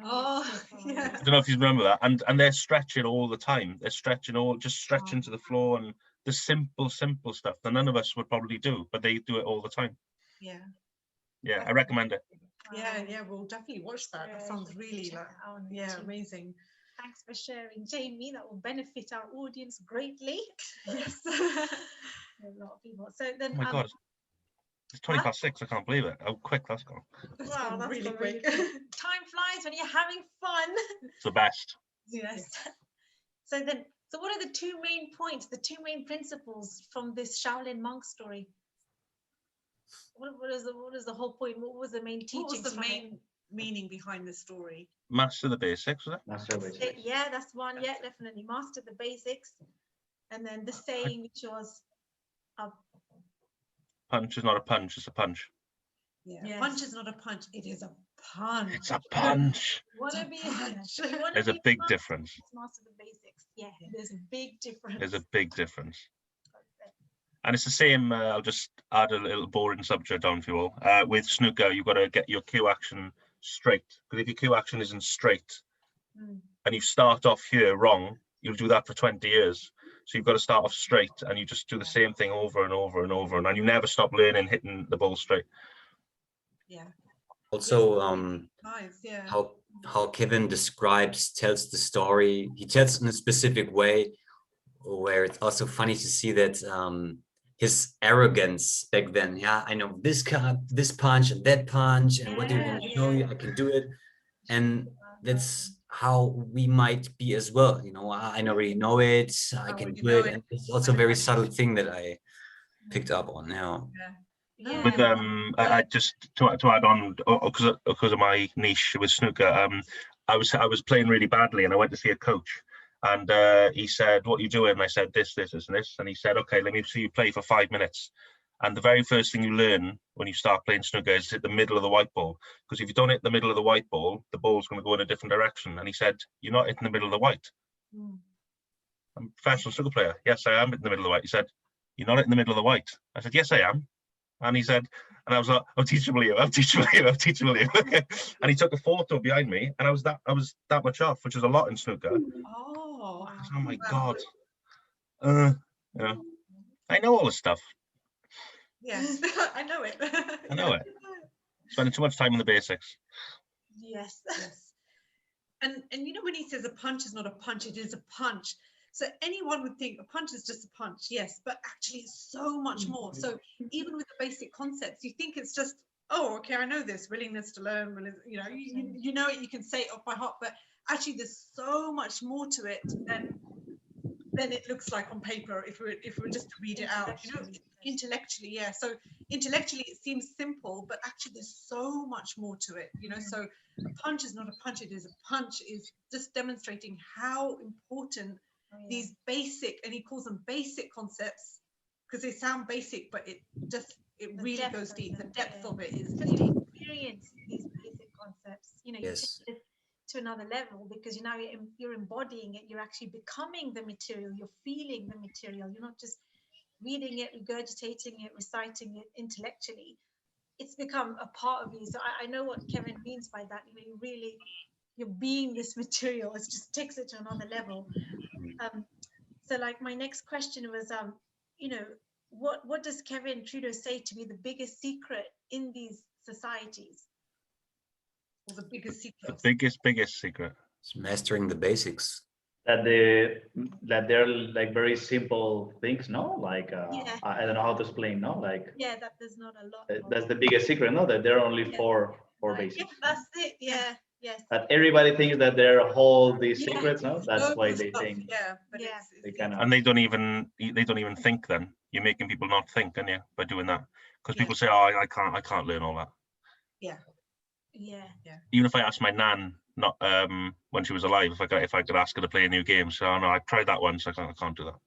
Oh, yeah. I don't know if you remember that. And they're stretching all the time. They're stretching to the floor, and the simple stuff that none of us would probably do, but they do it all the time. Yeah. Yeah, I recommend it. Yeah, we'll definitely watch that. That sounds really amazing. Thanks for sharing, Jamie. That will benefit our audience greatly. Yes. A lot of people. So then, Oh my God, it's 20 past 6. I can't believe it. How quick that's gone. Wow, that's really quick. Time flies when you're having fun. It's the best. Yes. So what are the two main points, the two main principles from this Shaolin monk story? What is the whole point? What was the main teaching? What was the main meaning behind the story? Master the basics, was it? Master basics. Yeah, that's one. Yeah, definitely master the basics. And then the saying, which was, punch is not a punch, it's a punch. Yeah. Yes. Punch is not a punch, it is a punch. It's a punch. There's a big difference. Master the basics. Yeah, there's a big difference. There's a big difference. And it's the same, I'll just add a little boring subject on for you all. With snooker, you've got to get your cue action straight. Because if your cue action isn't straight, and you start off here wrong, you'll do that for 20 years. So you've got to start off straight, and you just do the same thing over and over and over, and you never stop learning hitting the ball straight. Yeah. Also, Nice, yeah. how Kevin tells the story. He tells in a specific way, where it's also funny to see that his arrogance back then. Yeah, I know this punch and that punch, and what do you want to show you? I can do it. And that's how we might be as well. You know, I already know it, I can do it. And it's also a very subtle thing that I picked up on now. Yeah. With I just to add on, because of my niche with snooker, I was playing really badly, and I went to see a coach, and he said, "What are you doing?" And I said, "This, and this," and he said, "Okay, let me see you play for 5 minutes." And the very first thing you learn when you start playing snooker is hit the middle of the white ball, because if you don't hit the middle of the white ball, the ball's going to go in a different direction. And he said, "You're not hitting the middle of the white." I'm a professional snooker player. Yes, I am hitting the middle of the white. He said, "You're not hitting the middle of the white." I said, "Yes, I am." And he said, and I was like, "I'm teachable you, I'm teachable you, I'm teachable you." And he took a photo behind me, and I was that much off, which is a lot in snooker. Oh, Oh my God. You know, I know all this stuff. yes, I know it. I know it. Spending too much time on the basics. Yes. And you know, when he says a punch is not a punch, it is a punch. So anyone would think a punch is just a punch, yes, but actually it's so much more. So even with the basic concepts, you think it's just, oh, okay, I know this, willingness to learn, you know, you know it, you can say it off by heart, but actually there's so much more to it than it looks like on paper if we're just to read it out, you know, intellectually, yeah. So intellectually it seems simple, but actually there's so much more to it, you know. So a punch is not a punch, it is a punch, is just demonstrating how important these basic, and he calls them basic concepts because they sound basic, but it really goes deep. The depth of it is just to experience these basic concepts, you know, Yes. you take it to another level, because you now you're embodying it, you're actually becoming the material, you're feeling the material, you're not just reading it, regurgitating it, reciting it intellectually. It's become a part of you. So I know what Kevin means by that. You know, you're being this material. It just takes it to another level. So like my next question was, you know, what does Kevin Trudeau say to be the biggest secret in these societies? or the biggest secret. The biggest secret. It's mastering the basics. That they're like very simple things, no? Like I don't know how to explain, no? Like that there's not a lot. that's the biggest secret, no? That there are only four basics. Yeah, that's it. Yeah. Yes. That everybody thinks that they're all these Yeah. secrets, no? That's why they think. Yeah, but Yeah. They cannot. And they don't even think. Then you're making people not think, aren't you, by doing that? Because people say, "Oh, I can't learn all that." Yeah. Even if I asked my nan, not when she was alive, if I could ask her to play a new game, so no, I've tried that once, I can't do that.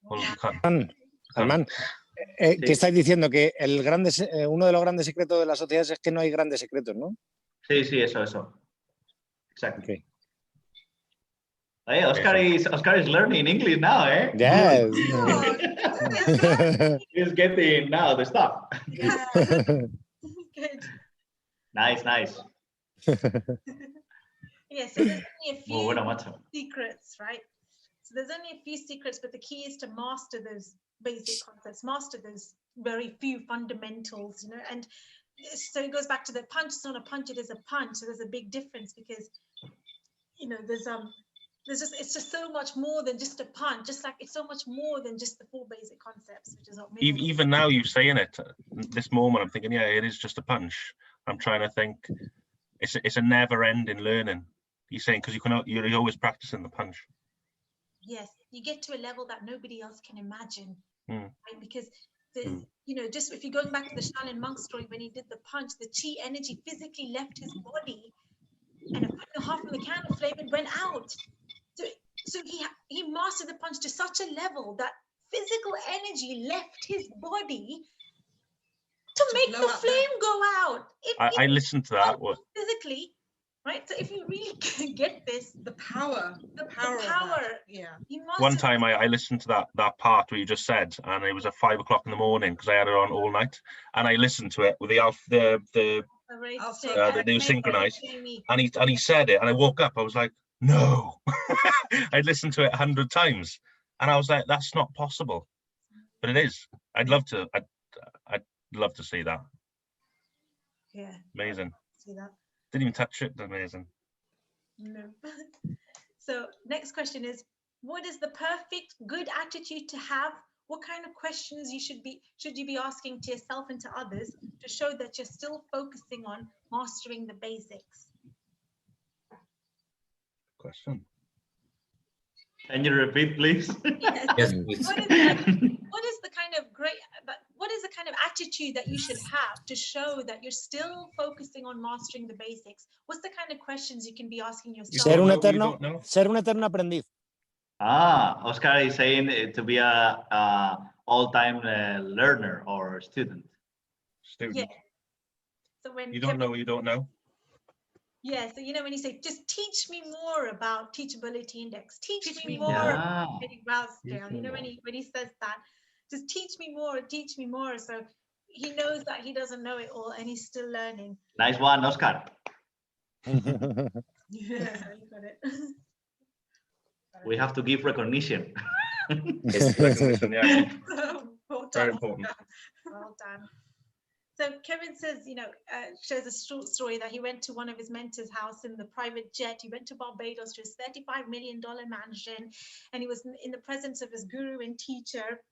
Well, you can't. Armand, ¿qué estáis diciendo? Que uno de los grandes secretos de las sociedades es que no hay grandes secretos, ¿no? Sí, eso. Exacto. Okay. Hey, Oscar is learning English now, eh? Yes. He's getting now the stuff. Yeah. Good. Nice. Yeah, so there's only a few Muy bueno, macho. secrets, right? So there's only a few secrets, but the key is to master those basic concepts, master those very few fundamentals, you know. And so it goes back to the punch is not a punch, it is a punch. So there's a big difference, because, you know, it's just so much more than just a punch, just like it's so much more than just the four basic concepts, which is what Even now you saying it, this moment, I'm thinking, yeah, it is just a punch. I'm trying to think, it's a never-ending learning. You're saying, because you're always practicing the punch. Yes, you get to a level that nobody else can imagine, right? Because you know, just if you're going back to the Shaolin monk story, when he did the punch, the chi energy physically left his body, and half of the candle flame, it went out. So he mastered the punch to such a level that physical energy left his body to make the flame go out. I listened to that. Physically, right? So if you really can get this, the power. Yeah. One time I listened to that part where you just said, and it was at 5 o'clock in the morning because I had it on all night, and I listened to it with the new synchronized, and he said it, and I woke up. I was like, no. I'd listened to it 100 times, and I was like, that's not possible, but it is. I'd love to see that. Yeah. Amazing. See that. Didn't even touch it. Amazing. No. So next question is, what is the perfect good attitude to have? What kind of questions should you be asking to yourself and to others to show that you're still focusing on mastering the basics? question. Can you repeat, please? Yes. Yes, please. What is the kind of attitude that you should have to show that you're still focusing on mastering the basics? What's the kind of questions you can be asking yourself? Ser un You eterno, don't know? ser un eterno aprendiz. Oscar is saying to be a all-time learner or student. Student. Yeah. So when You don't know what you don't know. Yeah, so when you say, just teach me more about teachability index, teach me more Yeah. getting Rouse scale. When he says that, just teach me more. So he knows that he doesn't know it all and he's still learning. Nice one, Oscar. Yeah, you got it. We have to give recognition. Yes, recognition, yeah. Well done. Very important. Well done. So Kevin says, shares a short story that he went to one of his mentors' house in the private jet. He went to Barbados to his $35 million mansion, and he was in the presence of his guru and teacher.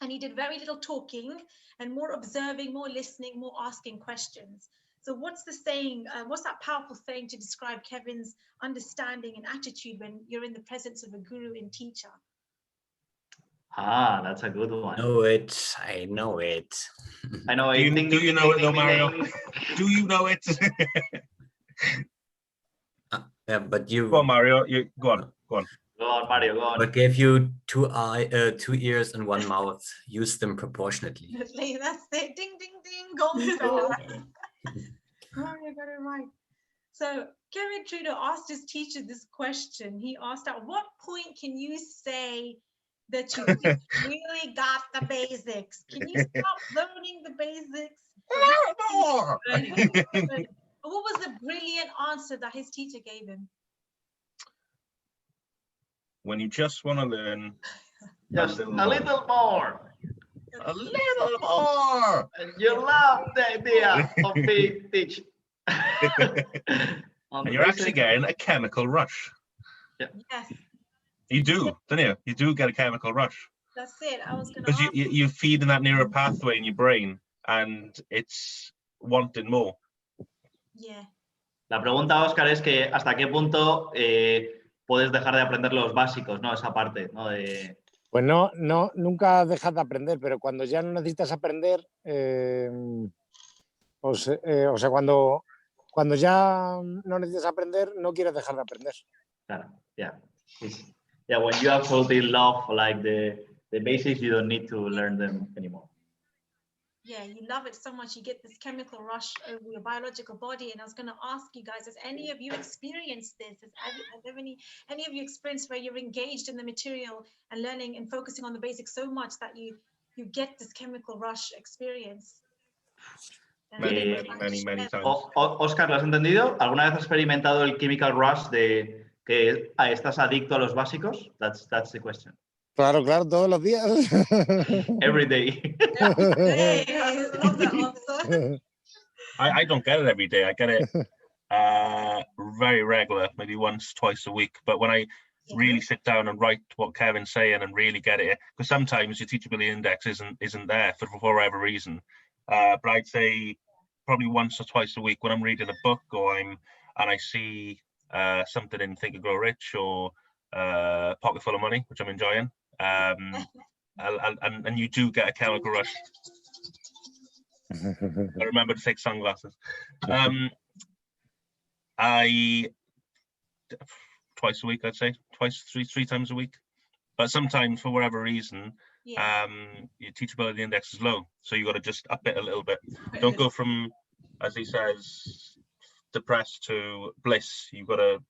And he did very little talking and more observing, more listening, more asking questions. So what's the saying, what's that powerful saying to describe Kevin's understanding and attitude when you're in the presence of a guru and teacher? That's a good one. I know it. I know it. I know Do it. you know it though, Mario? Do you know it? Yeah, but you. Go on, Mario. Go on. Go on, Mario. Go on. But gave you two ears and one mouth. Use them proportionately. That's it. Ding, ding, ding. Gold star. Mario got it right. So Kevin Trudeau asked his teacher this question. He asked, at what point can you say that you really got the basics? Can you stop learning the basics? What was the brilliant answer that his teacher gave him? When you just want to learn Just a little more. A little more. And you love the idea of being teach. And you're actually getting a chemical rush. Yeah. Yes, You do, don't you? You do get a chemical rush. that's it. I was going to Because ask. you feed in that neural pathway in your brain and it's wanting more. Yeah. La pregunta, Oscar, es que hasta qué punto puedes dejar de aprender los básicos, ¿no? Esa parte, ¿no? Pues no, nunca dejas de aprender, pero cuando ya no necesitas aprender, o sea, cuando ya no necesitas aprender, no quieres dejar de aprender. Claro, yeah. Yeah, when you absolutely love like the basics, you don't need to learn them anymore. Yeah, you love it so much, you get this chemical rush over your biological body. And I was going to ask you guys, has any of you experienced this? Has any of you experienced where you're engaged in the material and learning and focusing on the basics so much that you get this chemical rush experience? Many times. Oscar, ¿lo has entendido? ¿Alguna vez has experimentado el chemical rush de que estás adicto a los básicos? That's the question. Claro, todos los días. Every day. I don't get it every day. I get it very regular, maybe once, twice a week. But when I really sit down and write what Kevin's saying and really get it, because sometimes your teachability index isn't there for whatever reason. But I'd say probably once or twice a week when I'm reading a book and I see something in Think and Grow Rich or Pocket Full of Money, which I'm enjoying. And you do get a chemical rush. I remember to take sunglasses. I twice a week, I'd say, three times a week. But sometimes, for whatever reason, your teachability index is low, so you got to just up it a little bit. Don't go from, as he says, depressed to bliss. You got to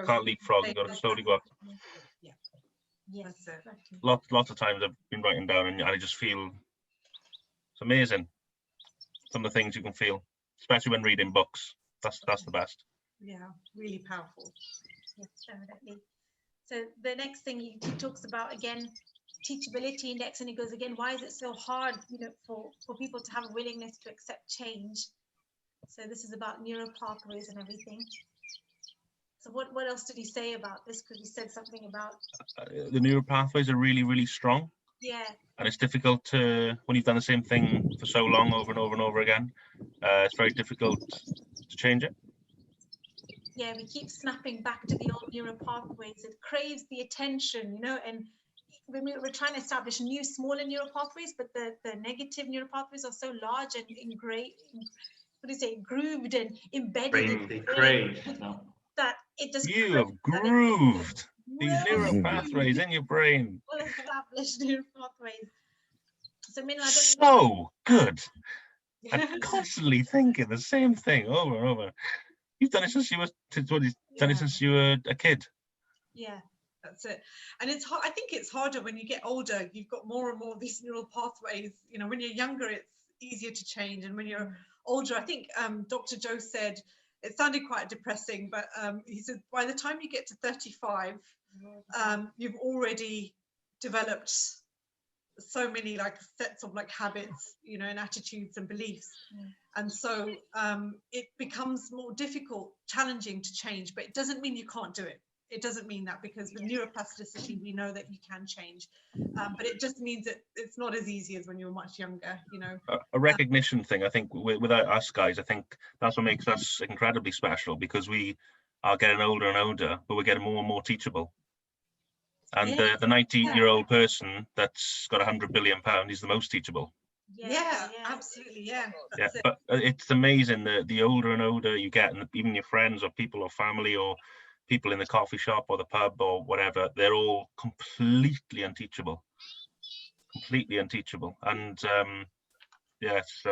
can't leapfrog. You got to slowly go up. Yes, Lots of times I've been writing down, and I just feel it's amazing. Some of the things you can feel, especially when reading books. That's the best. Yeah, really powerful. yes, definitely. So the next thing he talks about again, teachability index, and he goes again, why is it so hard, for people to have a willingness to accept change? So this is about neural pathways and everything. So what else did he say about this? Because he said something about the neural pathways are really, really strong. Yeah. And it's difficult to, when you've done the same thing for so long over and over and over again, it's very difficult to change it. Yeah, we keep snapping back to the old neural pathways. It craves the attention, you know, and when we're trying to establish new smaller neural pathways, but the negative neural pathways are so large and grooved and embedded in the brain that it just you have grooved these neural pathways in your brain. Well established neural pathways. So, Meenal, so good. I'm constantly thinking the same thing over and over. You've done it since you were since you were a kid. Yeah, that's it. And it's hard. I think it's harder when you get older. You've got more and more of these neural pathways. You know, when you're younger, it's easier to change, and when you're older, I think Dr. Joe said, it sounded quite depressing, but he said by the time you get to 35, you've already developed so many like sets of like habits, you know, and attitudes and beliefs. And so it becomes more difficult, challenging to change, but it doesn't mean you can't do it. It doesn't mean that, because with neuroplasticity, we know that you can change, but it just means that it's not as easy as when you were much younger, you know. A recognition thing, I think, without us guys, I think that's what makes us incredibly special, because we are getting older and older, but we're getting more and more teachable. And the 90-year-old person that's got £100 billion is the most teachable. Yeah, absolutely, that's it. But it's amazing that the older and older you get, and even your friends or people or family or people in the coffee shop or the pub or whatever, they're all completely unteachable. And it's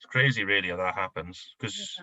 crazy really how that happens, because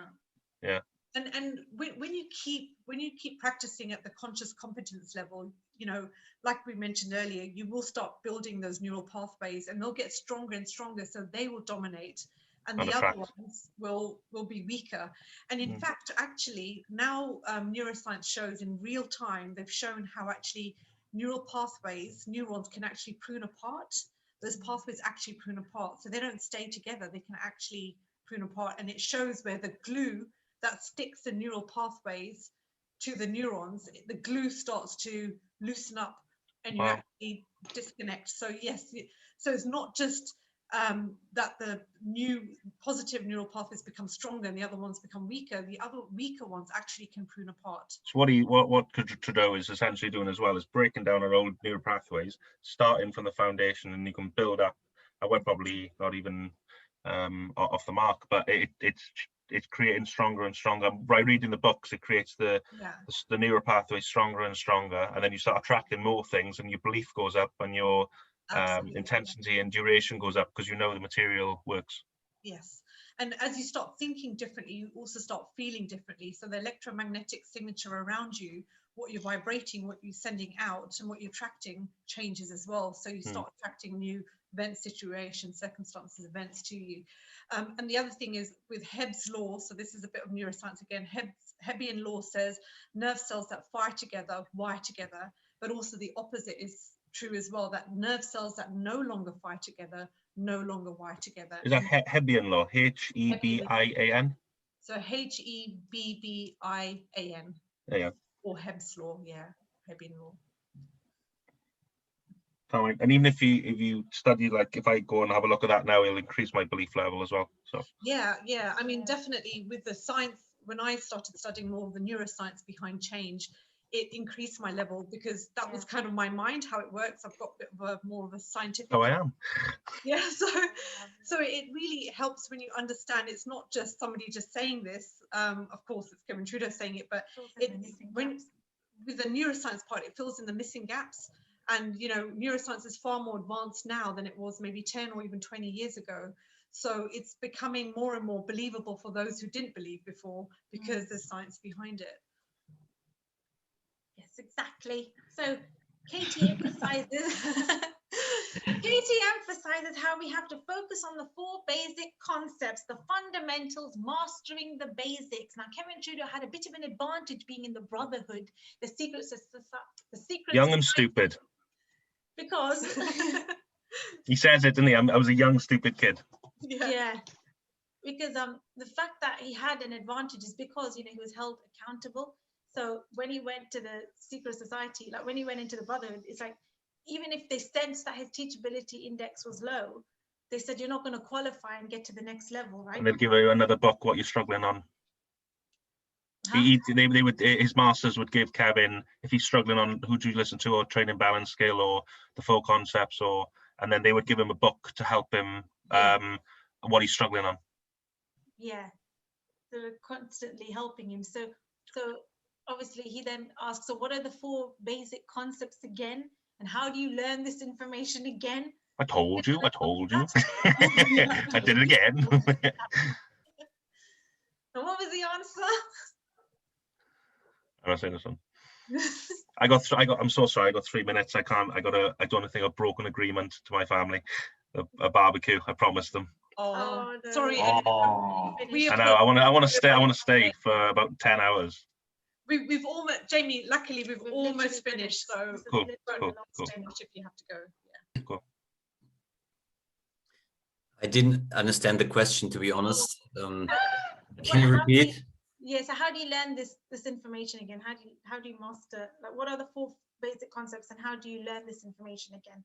And when you keep practicing at the conscious competence level, you know, like we mentioned earlier, you will start building those neural pathways, and they'll get stronger and stronger, so they will dominate, and the other ones will be weaker. And in fact, actually, now neuroscience shows in real time, they've shown how actually neural pathways, neurons can actually prune apart. Those pathways actually prune apart, so they don't stay together. They can actually prune apart, and it shows where the glue that sticks the neural pathways to the neurons, the glue starts to loosen up, and you actually disconnect. So yes, so it's not just that the new positive neural pathways become stronger and the other ones become weaker. The other weaker ones actually can prune apart. So what Trudeau is essentially doing as well is breaking down our old neural pathways, starting from the foundation, and you can build up. I went probably not even off the mark, but it's creating stronger and stronger. By reading the books, it creates the neural pathway stronger and stronger, and then you start attracting more things, and your belief goes up, and your intensity and duration goes up, because you know the material works. Yes, and as you start thinking differently, you also start feeling differently. So the electromagnetic signature around you, what you're vibrating, what you're sending out, and what you're attracting changes as well. So you start attracting new events, situations, circumstances, events to you. And the other thing is with Hebb's law, so this is a bit of neuroscience again, Hebbian law says nerve cells that fire together wire together, but also the opposite is true as well, that nerve cells that no longer fire together no longer wire together. Is that Hebbian law? Hebbian? So Hebbian. Yeah. Or Hebb's law, Hebbian law. And even if you study, like if I go and have a look at that now, it'll increase my belief level as well. So yeah, I mean, definitely with the science, when I started studying more of the neuroscience behind change, it increased my level, because that was kind of my mind, how it works. I've got a bit of more of a scientific. Oh, I am. Yeah, so it really helps when you understand it's not just somebody just saying this. Of course, it's Kevin Trudeau saying it, but with the neuroscience part, it fills in the missing gaps. And, you know, neuroscience is far more advanced now than it was maybe 10 or even 20 years ago. So it's becoming more and more believable for those who didn't believe before, because there's science behind it. Yes, exactly. So Katie emphasizes how we have to focus on the 4 basic concepts, the fundamentals, mastering the basics. Now, Kevin Trudeau had a bit of an advantage being in the Brotherhood, the secret young and stupid. Because he says it, didn't he? I was a young, stupid kid. Yeah. Because the fact that he had an advantage is because, you know, he was held accountable. So when he went to the secret society, like when he went into the Brotherhood, it's like, even if they sensed that his teachability index was low, they said, you're not going to qualify and get to the next level, right? And they'll give you another book, what you're struggling on. They would, his masters would give Kevin, if he's struggling on who do you listen to, or training balance skill, or the four concepts, and then they would give him a book to help him what he's struggling on. Yeah, so we're constantly helping him. So obviously he then asks, so what are the 4 basic concepts again? And how do you learn this information again? I told you. I did it again. And what was the answer? I'm not saying this one. I'm so sorry. I got 3 minutes. I don't think I've broken agreement to my family. A barbecue. I promised them. Oh, no. sorry. Oh. I know. I want to stay for about 10 hours. We've almost, Jamie, luckily we've almost finished, so Cool. if you have to go. Yeah. Cool. I didn't understand the question, to be honest. Can you repeat? Yeah, so how do you learn this information again? How do you master, like, what are the 4 basic concepts, and how do you learn this information again?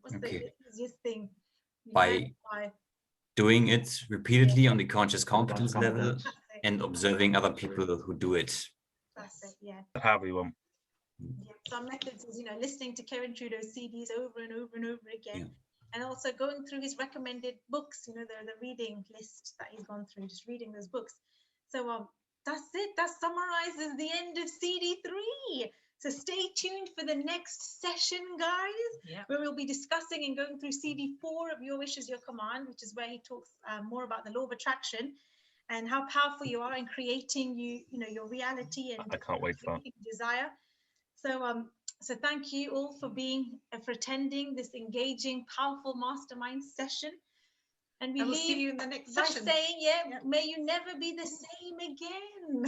What's the easiest thing? By doing it repeatedly on the conscious competence level and observing other people who do it. That's it, yeah. Have you one? Yeah. Some methods is, listening to Kevin Trudeau's CDs over and over and over again. And also going through his recommended books, the reading list that he's gone through, just reading those books. So that's it. That summarizes the end of CD3. So stay tuned for the next session, guys, where we'll be discussing and going through CD4 of Your Wish is Your Command, which is where he talks more about the law of attraction and how powerful you are in creating your reality and I can't wait for that. Desire. So thank you all for attending this engaging, powerful mastermind session. And we will see you in the next session. Saying, may you never be the same again.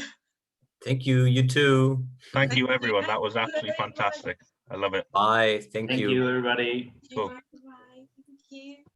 Thank you. You too. Thank you, everyone. That was absolutely fantastic. I love it. Bye. Thank you. Thank you, everybody. Cool. Bye. Thank you.